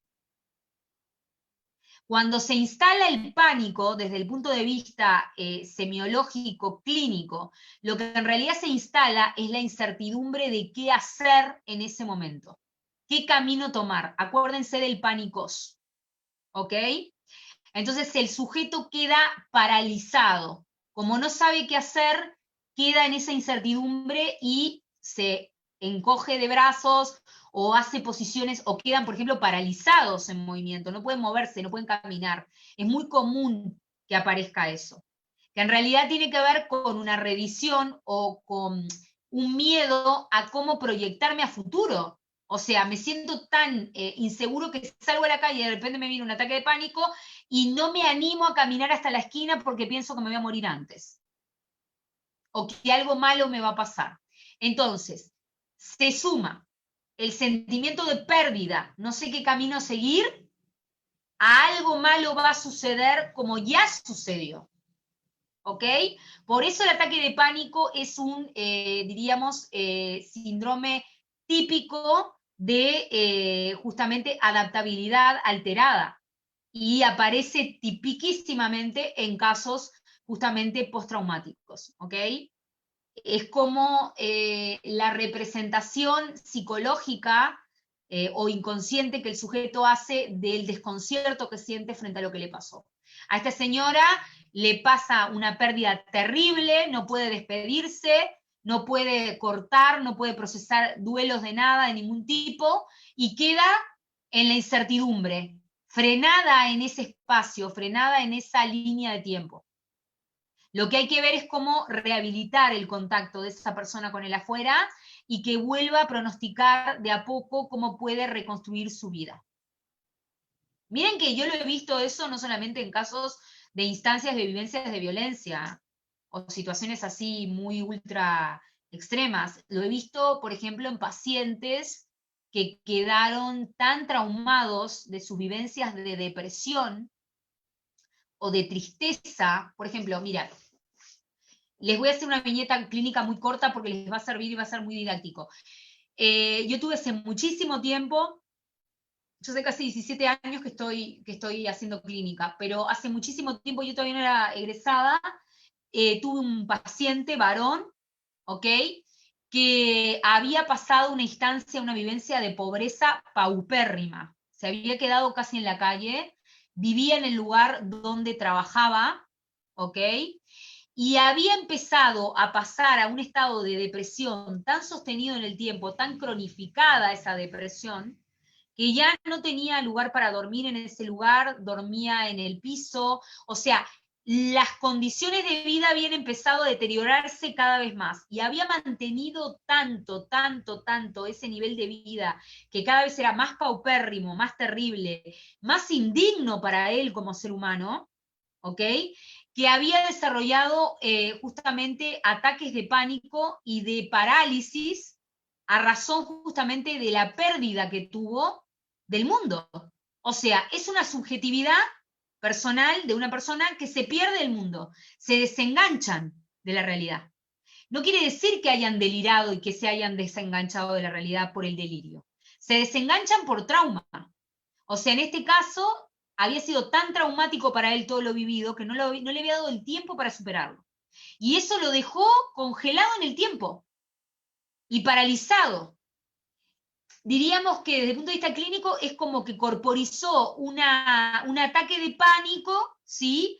Cuando se instala el pánico desde el punto de vista semiológico, clínico, lo que en realidad se instala es la incertidumbre de qué hacer en ese momento. ¿Qué camino tomar? Acuérdense del pánicos, ¿ok? Entonces el sujeto queda paralizado. Como no sabe qué hacer, queda en esa incertidumbre y se encoge de brazos o hace posiciones, o quedan, por ejemplo, paralizados en movimiento, no pueden moverse, no pueden caminar. Es muy común que aparezca eso, que en realidad tiene que ver con una revisión o con un miedo a cómo proyectarme a futuro. O sea, me siento tan inseguro que salgo a la calle y de repente me viene un ataque de pánico y no me animo a caminar hasta la esquina porque pienso que me voy a morir antes. O que algo malo me va a pasar. Entonces, se suma el sentimiento de pérdida, no sé qué camino seguir, a algo malo va a suceder como ya sucedió. ¿Ok? Por eso el ataque de pánico es un, diríamos, síndrome típico de justamente adaptabilidad alterada y aparece tipiquísimamente en casos justamente postraumáticos, ¿ok? Es como la representación psicológica o inconsciente que el sujeto hace del desconcierto que siente frente a lo que le pasó. A esta señora le pasa una pérdida terrible, no puede despedirse, no puede cortar, no puede procesar duelos de nada, de ningún tipo, y queda en la incertidumbre, frenada en ese espacio, frenada en esa línea de tiempo. Lo que hay que ver es cómo rehabilitar el contacto de esa persona con el afuera y que vuelva a pronosticar de a poco cómo puede reconstruir su vida. Miren que yo lo he visto eso no solamente en casos de instancias de vivencias de violencia o situaciones así muy ultra extremas. Lo he visto, por ejemplo, en pacientes que quedaron tan traumados de sus vivencias de depresión o de tristeza. Por ejemplo, mira, les voy a hacer una viñeta clínica muy corta porque les va a servir y va a ser muy didáctico. Yo tuve hace muchísimo tiempo, yo hace casi 17 años que estoy haciendo clínica, pero hace muchísimo tiempo, yo todavía no era egresada, tuve un paciente varón, ¿ok?, que había pasado una instancia, una vivencia de pobreza paupérrima. Se había quedado casi en la calle, vivía en el lugar donde trabajaba, ¿ok?, y había empezado a pasar a un estado de depresión tan sostenido en el tiempo, tan cronificada esa depresión, que ya no tenía lugar para dormir en ese lugar, dormía en el piso, o sea, las condiciones de vida habían empezado a deteriorarse cada vez más, y había mantenido tanto ese nivel de vida, que cada vez era más paupérrimo, más terrible, más indigno para él como ser humano, ¿ok?, que había desarrollado justamente ataques de pánico y de parálisis a razón justamente de la pérdida que tuvo del mundo. O sea, es una subjetividad personal de una persona que se pierde el mundo, se desenganchan de la realidad. No quiere decir que hayan delirado y que se hayan desenganchado de la realidad por el delirio. Se desenganchan por trauma. O sea, en este caso, había sido tan traumático para él todo lo vivido que no le había dado el tiempo para superarlo. Y eso lo dejó congelado en el tiempo y paralizado. Diríamos que desde el punto de vista clínico es como que corporizó un ataque de pánico, ¿sí?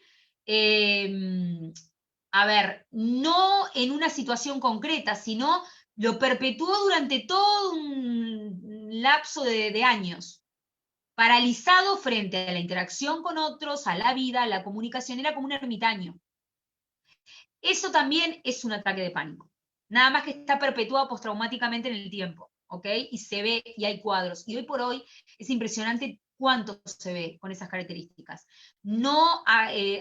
A ver, no en una situación concreta, sino lo perpetuó durante todo un lapso de años. Paralizado frente a la interacción con otros, a la vida, a la comunicación, era como un ermitaño. Eso también es un ataque de pánico. Nada más que está perpetuado postraumáticamente en el tiempo, ¿ok? Y se ve, y hay cuadros. Y hoy por hoy es impresionante cuánto se ve con esas características. No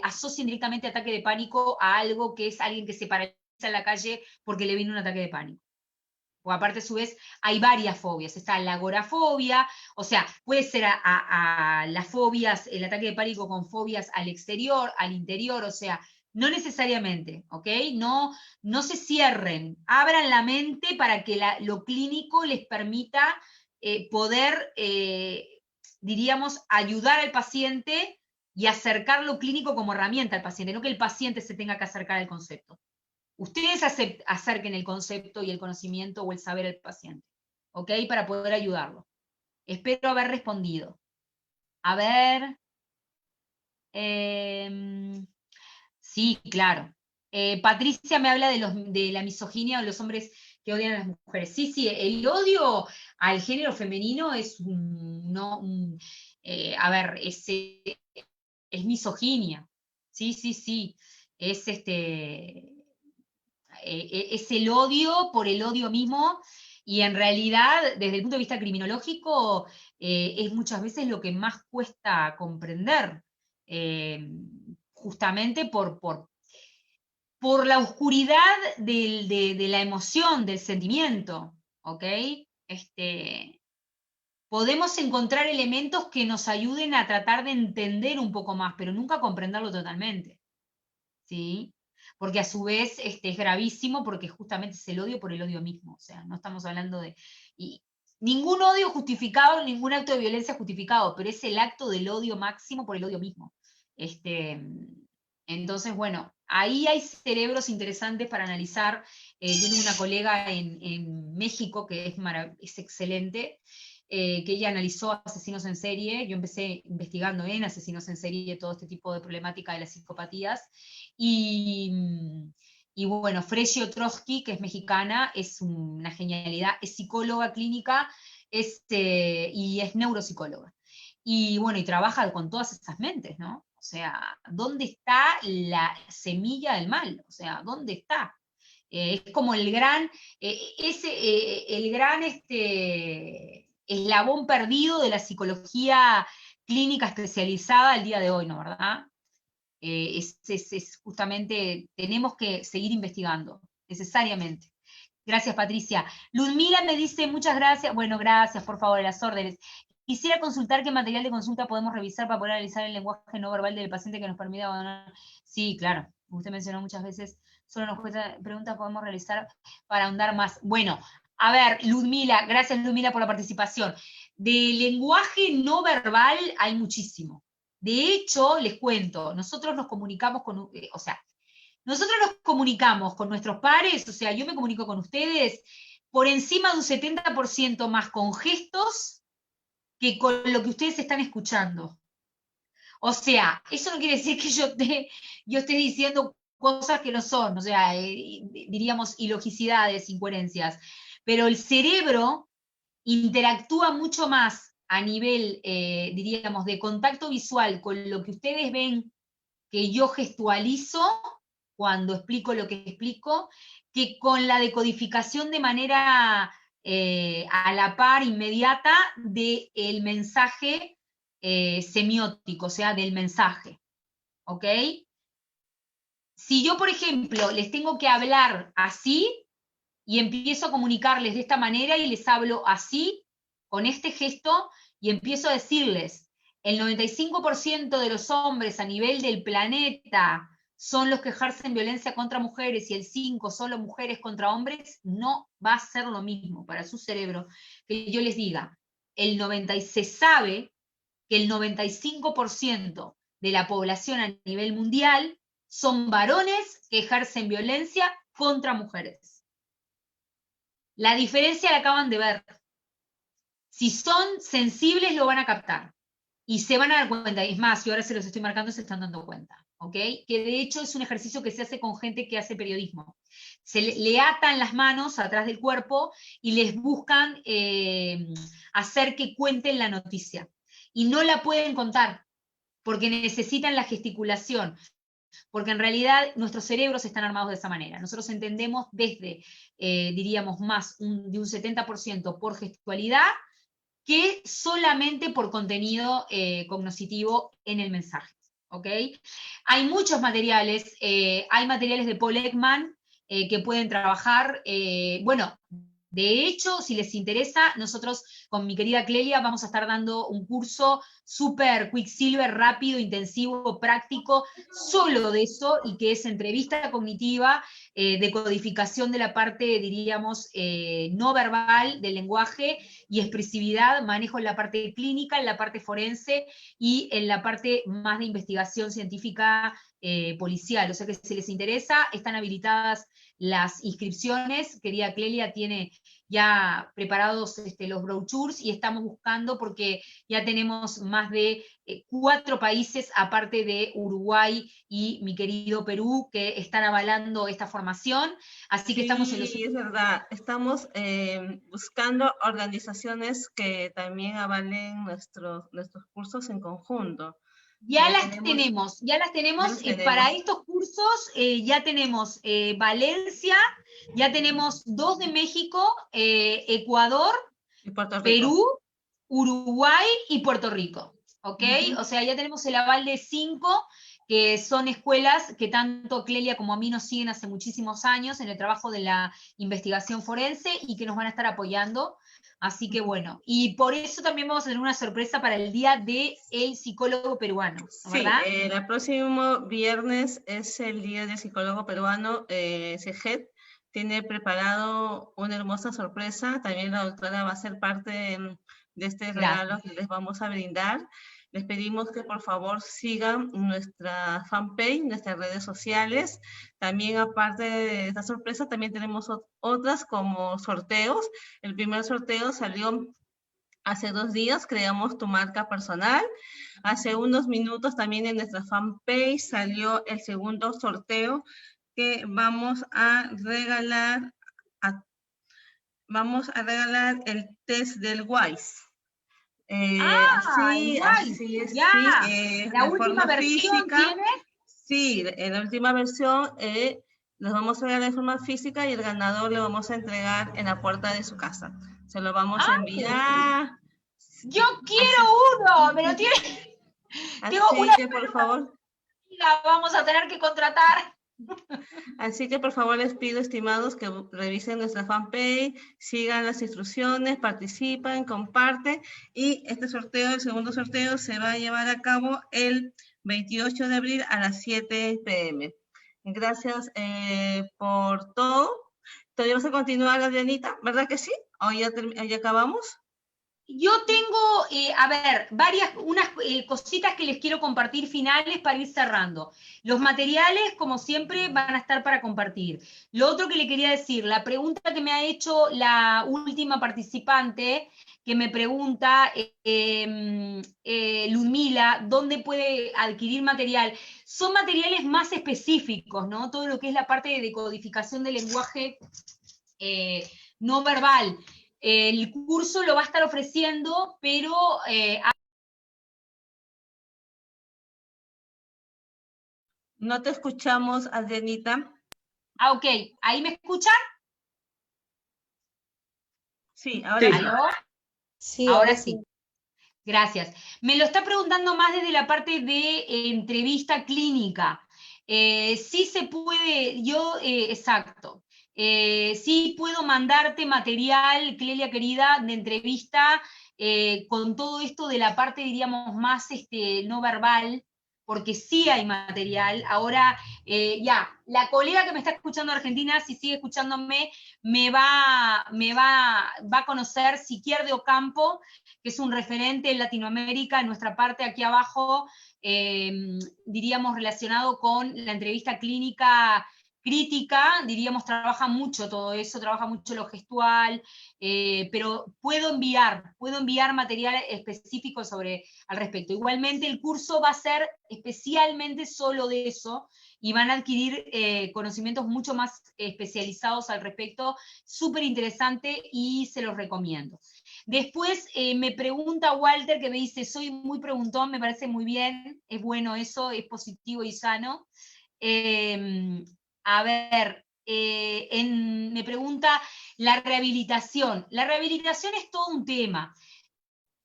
asocien directamente ataque de pánico a algo que es alguien que se paraliza en la calle porque le viene un ataque de pánico. O aparte, a su vez, hay varias fobias. Está la agorafobia, o sea, puede ser a las fobias, el ataque de pánico con fobias al exterior, al interior, o sea, no necesariamente, ¿ok? No se cierren, abran la mente para que lo clínico les permita poder, diríamos, ayudar al paciente y acercar lo clínico como herramienta al paciente, no que el paciente se tenga que acercar al concepto. Ustedes acerquen el concepto y el conocimiento o el saber al paciente, ¿ok? Para poder ayudarlo. Espero haber respondido. A ver. Sí, claro. Patricia me habla de la misoginia o los hombres que odian a las mujeres. Sí, sí, el odio al género femenino es a ver, es misoginia. Sí, sí, sí. Es es el odio por el odio mismo, y en realidad, desde el punto de vista criminológico, es muchas veces lo que más cuesta comprender, justamente por la oscuridad de la emoción, del sentimiento, ¿ok? Podemos encontrar elementos que nos ayuden a tratar de entender un poco más, pero nunca comprenderlo totalmente, ¿sí? Porque a su vez es gravísimo, porque justamente es el odio por el odio mismo, o sea, no estamos hablando de... ningún odio justificado, ningún acto de violencia justificado, pero es el acto del odio máximo por el odio mismo. Entonces, bueno, ahí hay cerebros interesantes para analizar. Tengo una colega en México que es excelente, que ella analizó asesinos en serie. Yo empecé investigando en asesinos en serie todo este tipo de problemática de las psicopatías, y bueno, Freshi Trotsky, que es mexicana, es una genialidad, es psicóloga clínica, y es neuropsicóloga. Y bueno, y trabaja con todas esas mentes, ¿no? O sea, ¿dónde está la semilla del mal? O sea, ¿dónde está? Es como el gran, eslabón perdido de la psicología clínica especializada al día de hoy, ¿no? ¿Verdad? Es justamente, tenemos que seguir investigando, necesariamente. Gracias, Patricia. Ludmila me dice, muchas gracias. Bueno, gracias, por favor, a las órdenes. Quisiera consultar qué material de consulta podemos revisar para poder analizar el lenguaje no verbal del paciente que nos permita abandonar. Sí, claro. Usted mencionó muchas veces, solo nos cuesta preguntas podemos realizar para ahondar más. Bueno, a ver, Ludmila, gracias Ludmila por la participación. De lenguaje no verbal hay muchísimo. De hecho, les cuento, nosotros nos comunicamos nosotros nos comunicamos con nuestros pares, o sea, yo me comunico con ustedes por encima de un 70% más con gestos que con lo que ustedes están escuchando. O sea, eso no quiere decir que yo esté diciendo cosas que no son, o sea, diríamos ilogicidades, incoherencias, pero el cerebro interactúa mucho más a nivel, diríamos, de contacto visual con lo que ustedes ven que yo gestualizo cuando explico lo que explico, que con la decodificación de manera a la par, inmediata, del mensaje semiótico, o sea, del mensaje. ¿Ok? Si yo, por ejemplo, les tengo que hablar así, y empiezo a comunicarles de esta manera, y les hablo así, con este gesto, y empiezo a decirles, el 95% de los hombres a nivel del planeta son los que ejercen violencia contra mujeres y el 5% solo mujeres contra hombres, no va a ser lo mismo para su cerebro que yo les diga, se sabe que el 95% de la población a nivel mundial son varones que ejercen violencia contra mujeres. La diferencia la acaban de ver. Si son sensibles lo van a captar y se van a dar cuenta. Es más, yo ahora se los estoy marcando, se están dando cuenta. ¿Ok? Que de hecho es un ejercicio que se hace con gente que hace periodismo. Le atan las manos atrás del cuerpo y les buscan hacer que cuenten la noticia. Y no la pueden contar porque necesitan la gesticulación. Porque en realidad nuestros cerebros están armados de esa manera. Nosotros entendemos desde, diríamos, más de un 70% por gestualidad que solamente por contenido cognoscitivo en el mensaje. ¿Ok? Hay muchos materiales, hay materiales de Paul Ekman que pueden trabajar, bueno, de hecho, si les interesa, nosotros con mi querida Clelia vamos a estar dando un curso súper quicksilver, rápido, intensivo, práctico, solo de eso, y que es entrevista cognitiva, decodificación de la parte, diríamos, no verbal del lenguaje y expresividad, manejo en la parte clínica, en la parte forense y en la parte más de investigación científica policial. O sea que si les interesa, están habilitadas las inscripciones. Querida Clelia tiene ya preparados los brochures y estamos buscando, porque ya tenemos más de 4 países, aparte de Uruguay y mi querido Perú, que están avalando esta formación. Así que Sí, estamos en los... es verdad. Estamos buscando organizaciones que también avalen nuestros cursos en conjunto. Ya las tenemos. Para estos cursos ya tenemos Valencia, ya tenemos 2 de México, Ecuador, Y Puerto Rico. Perú, Uruguay y Puerto Rico. ¿Ok? O sea, ya tenemos el aval de 5, que son escuelas que tanto Clelia como a mí nos siguen hace muchísimos años en el trabajo de la investigación forense y que nos van a estar apoyando. Así que bueno, y por eso también vamos a tener una sorpresa para el Día del Psicólogo Peruano, ¿verdad? Sí, el próximo viernes es el Día del Psicólogo Peruano. CEGED tiene preparado una hermosa sorpresa. También la doctora va a ser parte de este regalo que les vamos a brindar. Les pedimos que por favor sigan nuestra fanpage, nuestras redes sociales. También, aparte de esta sorpresa, también tenemos otras como sorteos. El primer sorteo salió Hace 2 días creamos tu marca personal. Hace unos minutos también en nuestra fanpage salió el segundo sorteo que vamos a regalar. Vamos a regalar el test del WISE. Sí, así es. Ya. Sí, La de última forma versión física. tiene. Sí, en la última versión los vamos a regalar de forma física y el ganador le vamos a entregar en la puerta de su casa. Se lo vamos a enviar. Yo quiero uno, pero tiene. Tengo Así una que por favor. La vamos a tener que contratar. Así que por favor les pido, estimados, que revisen nuestra fanpage, sigan las instrucciones, participen, comparten, y este sorteo, el segundo sorteo, se va a llevar a cabo el 28 de abril a las 7 p.m. Gracias por todo. ¿Todavía vas a continuar, Adrianita? ¿Verdad que sí? ¿O ya acabamos? Yo tengo, unas cositas que les quiero compartir finales para ir cerrando. Los materiales, como siempre, van a estar para compartir. Lo otro que le quería decir, la pregunta que me ha hecho la última participante, que me pregunta, Ludmila, ¿dónde puede adquirir material? Son materiales más específicos, ¿no? Todo lo que es la parte de decodificación del lenguaje no verbal. El curso lo va a estar ofreciendo, pero no te escuchamos, Adrianita. ok, ¿ahí me escuchan? Sí, ahora sí. ¿Aló? Sí, Ahora sí. Gracias. Me lo está preguntando más desde la parte de entrevista clínica. Sí se puede, exacto. Sí puedo mandarte material, Clelia querida, de entrevista, con todo esto de la parte, diríamos, más no verbal, porque sí hay material. Ahora, la colega que me está escuchando de Argentina, si sigue escuchándome, va a conocer Siquier de Ocampo, que es un referente en Latinoamérica, en nuestra parte aquí abajo, diríamos relacionado con la entrevista clínica crítica, diríamos, trabaja mucho todo eso, trabaja mucho lo gestual, pero puedo enviar material específico al respecto. Igualmente el curso va a ser especialmente solo de eso, y van a adquirir conocimientos mucho más especializados al respecto, súper interesante, y se los recomiendo. Después me pregunta Walter, que me dice, soy muy preguntón, me parece muy bien, es bueno eso, es positivo y sano. Me pregunta la rehabilitación. La rehabilitación es todo un tema.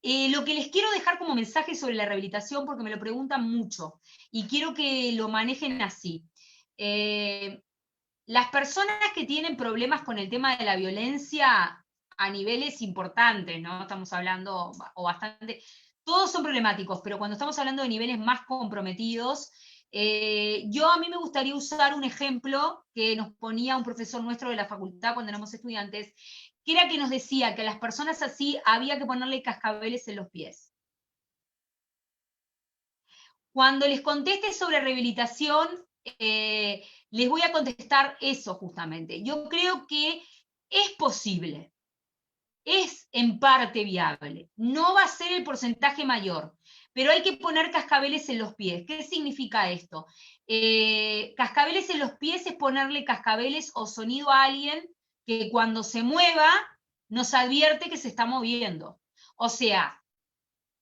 Lo que les quiero dejar como mensaje sobre la rehabilitación, porque me lo preguntan mucho, y quiero que lo manejen así. Las personas que tienen problemas con el tema de la violencia a niveles importantes, ¿no? Estamos hablando, o bastante, todos son problemáticos, pero cuando estamos hablando de niveles más comprometidos, a mí me gustaría usar un ejemplo que nos ponía un profesor nuestro de la facultad cuando éramos estudiantes, que era que nos decía que a las personas así había que ponerle cascabeles en los pies. Cuando les conteste sobre rehabilitación, les voy a contestar eso justamente. Yo creo que es posible, es en parte viable, no va a ser el porcentaje mayor, pero hay que poner cascabeles en los pies. ¿Qué significa esto? Cascabeles en los pies es ponerle cascabeles o sonido a alguien que cuando se mueva nos advierte que se está moviendo. O sea,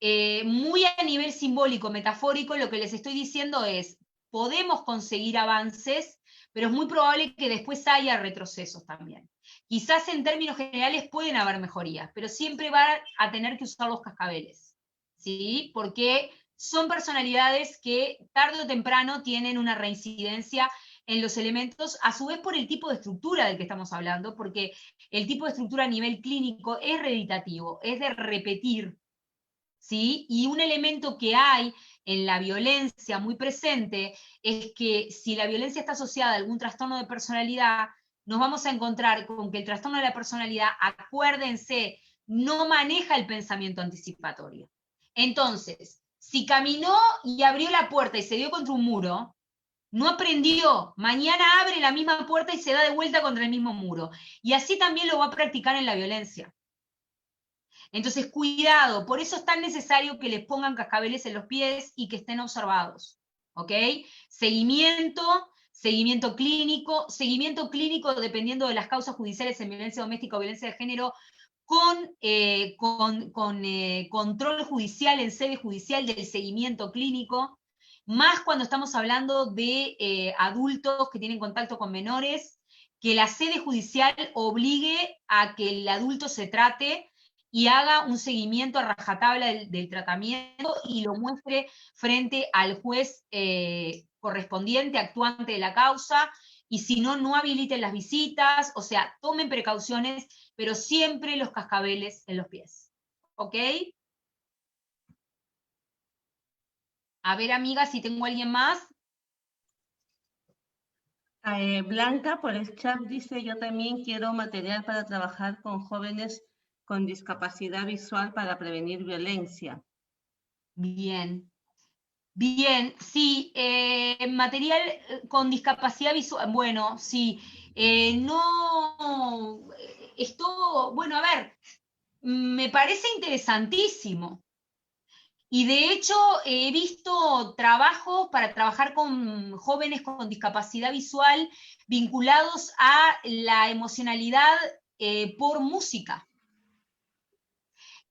muy a nivel simbólico, metafórico, lo que les estoy diciendo es, podemos conseguir avances, pero es muy probable que después haya retrocesos también. Quizás en términos generales pueden haber mejorías, pero siempre va a tener que usar los cascabeles, ¿sí? Porque son personalidades que tarde o temprano tienen una reincidencia en los elementos, a su vez por el tipo de estructura del que estamos hablando, porque el tipo de estructura a nivel clínico es hereditativo, es de repetir, ¿sí? Y un elemento que hay en la violencia muy presente es que si la violencia está asociada a algún trastorno de personalidad, nos vamos a encontrar con que el trastorno de la personalidad, acuérdense, no maneja el pensamiento anticipatorio. Entonces, si caminó y abrió la puerta y se dio contra un muro, no aprendió, mañana abre la misma puerta y se da de vuelta contra el mismo muro. Y así también lo va a practicar en la violencia. Entonces, cuidado, por eso es tan necesario que les pongan cascabeles en los pies y que estén observados, ¿ok? Seguimiento clínico dependiendo de las causas judiciales en violencia doméstica o violencia de género, con control judicial en sede judicial del seguimiento clínico, más cuando estamos hablando de adultos que tienen contacto con menores, que la sede judicial obligue a que el adulto se trate y haga un seguimiento a rajatabla del tratamiento y lo muestre frente al juez correspondiente, actuante de la causa, y si no, no habiliten las visitas, o sea, tomen precauciones, pero siempre los cascabeles en los pies, ¿ok? A ver, amiga, si tengo a alguien más. Blanca por el chat dice, yo también quiero material para trabajar con jóvenes con discapacidad visual para prevenir violencia. Bien. Bien, sí, material con discapacidad visual, bueno, sí, no, esto, bueno, a ver, me parece interesantísimo. Y de hecho he visto trabajos para trabajar con jóvenes con discapacidad visual vinculados a la emocionalidad por música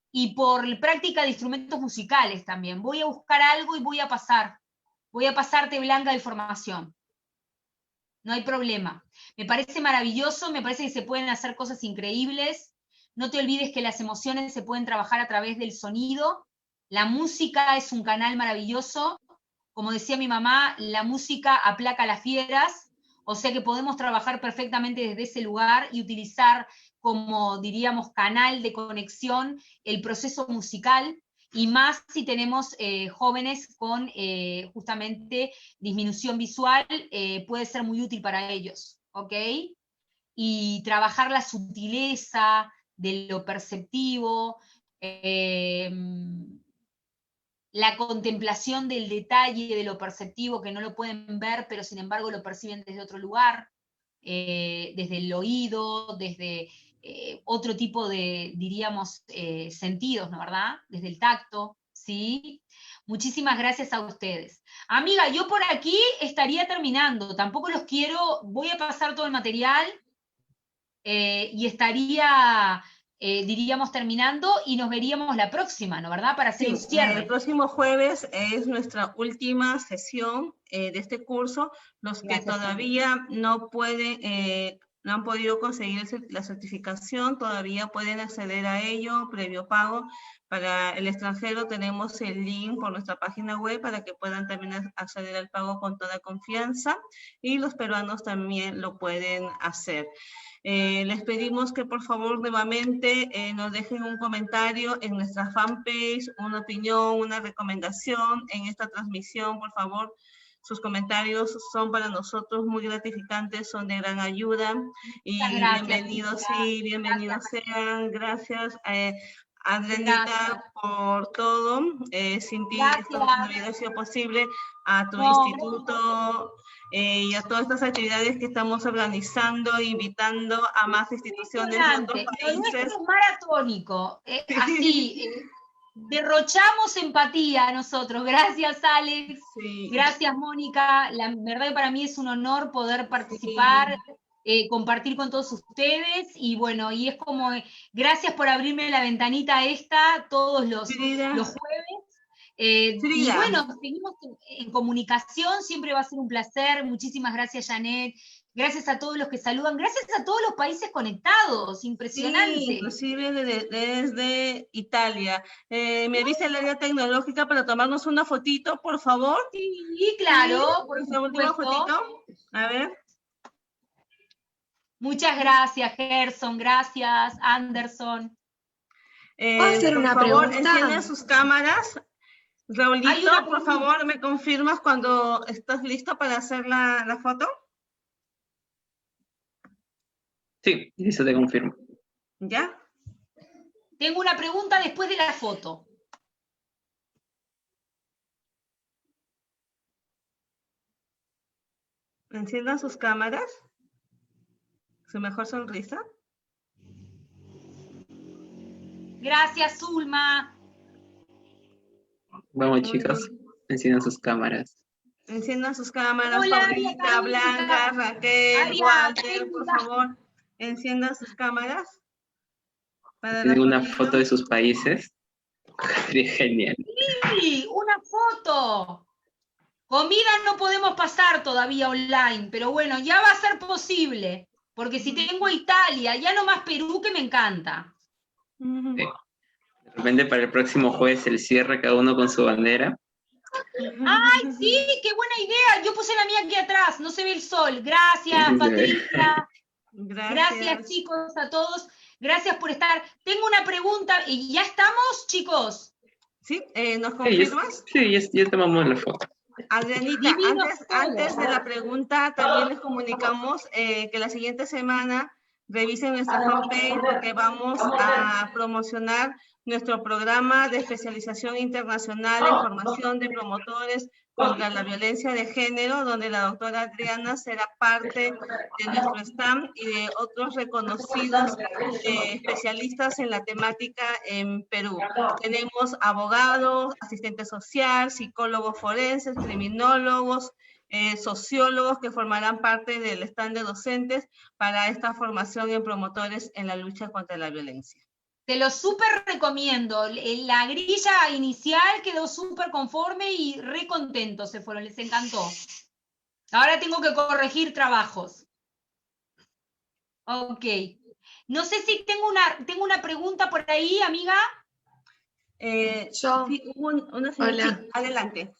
y por práctica de instrumentos musicales también. Voy a buscar algo y voy a pasarte, Blanca, de información. No hay problema. Me parece maravilloso, me parece que se pueden hacer cosas increíbles. No te olvides que las emociones se pueden trabajar a través del sonido. La música es un canal maravilloso. Como decía mi mamá, la música aplaca las fieras, o sea que podemos trabajar perfectamente desde ese lugar y utilizar como, diríamos, canal de conexión el proceso musical, y más si tenemos jóvenes con justamente disminución visual, puede ser muy útil para ellos, ¿ok? Y trabajar la sutileza de lo perceptivo, la contemplación del detalle, de lo perceptivo, que no lo pueden ver, pero sin embargo lo perciben desde otro lugar, desde el oído, desde otro tipo de, diríamos, sentidos, ¿no verdad? Desde el tacto, ¿sí? Muchísimas gracias a ustedes. Amiga, yo por aquí estaría terminando, tampoco los quiero, voy a pasar todo el material y estaría, diríamos, terminando y nos veríamos la próxima, ¿no verdad? Para hacer un Sí, cierre. el próximo jueves es nuestra última sesión de este curso. Los que Gracias, todavía no pueden, no han podido conseguir la certificación, todavía pueden acceder a ello previo pago. Para el extranjero tenemos el link por nuestra página web para que puedan también acceder al pago con toda confianza, y los peruanos también lo pueden hacer. Les pedimos que por favor nuevamente nos dejen un comentario en nuestra fanpage, una opinión, una recomendación en esta transmisión, por favor. Sus comentarios son para nosotros muy gratificantes, son de gran ayuda. Y gracias, bienvenidos, sí, bienvenidos sean. Gracias. Adrianita, por todo. Sin ti esto no hubiera sido posible. A tu instituto y a todas estas actividades que estamos organizando, invitando a más instituciones de otros Lo nuestro países. es maratónico, así, derrochamos empatía nosotros. Gracias, Alex. Sí. Gracias, Mónica. La verdad que para mí es un honor poder participar, compartir con todos ustedes, y bueno, y es como, gracias por abrirme la ventanita esta todos los jueves. Y bueno, seguimos en comunicación, siempre va a ser un placer. Muchísimas gracias, Janet. Gracias a todos los que saludan, gracias a todos los países conectados, impresionante. Sí, inclusive desde Italia. ¿Me avisa el área tecnológica para tomarnos una fotito, por favor? Sí, claro, sí, por nuestra última fotito. A ver. Muchas gracias, Gerson, gracias, Anderson. ¿Puedo hacer una por favor, pregunta? enciendan sus cámaras. Raulito, por favor, ¿me confirmas cuando estás listo para hacer la foto? Sí, eso te confirmo. ¿Ya? Tengo una pregunta después de la foto. Enciendan sus cámaras. Su mejor sonrisa. Gracias, Zulma. Vamos, chicos, enciendan sus cámaras. Enciendan sus cámaras, Hola, Paulita, Aria, Blanca, Raquel, Aria, Walter, por Aria. favor, enciendan sus cámaras. Para Tienen la una fotito. foto de sus países. Sería genial. Sí, una foto. Comida no podemos pasar todavía online, pero bueno, ya va a ser posible. Porque si tengo a Italia, ya nomás Perú, que me encanta. Ujú. Sí. De repente para el próximo jueves el cierre, cada uno con su bandera. ¡Ay, sí! ¡Qué buena idea! Yo puse la mía aquí atrás, no se ve el sol. Gracias, Sí, sí, se ve. Patricia. Gracias. Gracias, chicos, a todos. Gracias por estar. Tengo una pregunta. ¿Y ya estamos, chicos? ¿Sí? ¿Nos Sí, confirmas? ya tomamos la foto. Adrianita, Divino antes todo. de la pregunta, también les comunicamos que la siguiente semana revisen nuestra fanpage porque vamos a promocionar nuestro programa de especialización internacional en formación de promotores contra la violencia de género, donde la doctora Adriana será parte de nuestro stand y de otros reconocidos especialistas en la temática en Perú. Tenemos abogados, asistente social, psicólogos forenses, criminólogos, sociólogos que formarán parte del stand de docentes para esta formación en promotores en la lucha contra la violencia. Te lo súper recomiendo. La grilla inicial quedó súper conforme y re contentos se fueron, les encantó. Ahora tengo que corregir trabajos. Ok. No sé si tengo una pregunta por ahí, amiga. Yo. Sí, hubo una señora. Hola. Sí, adelante.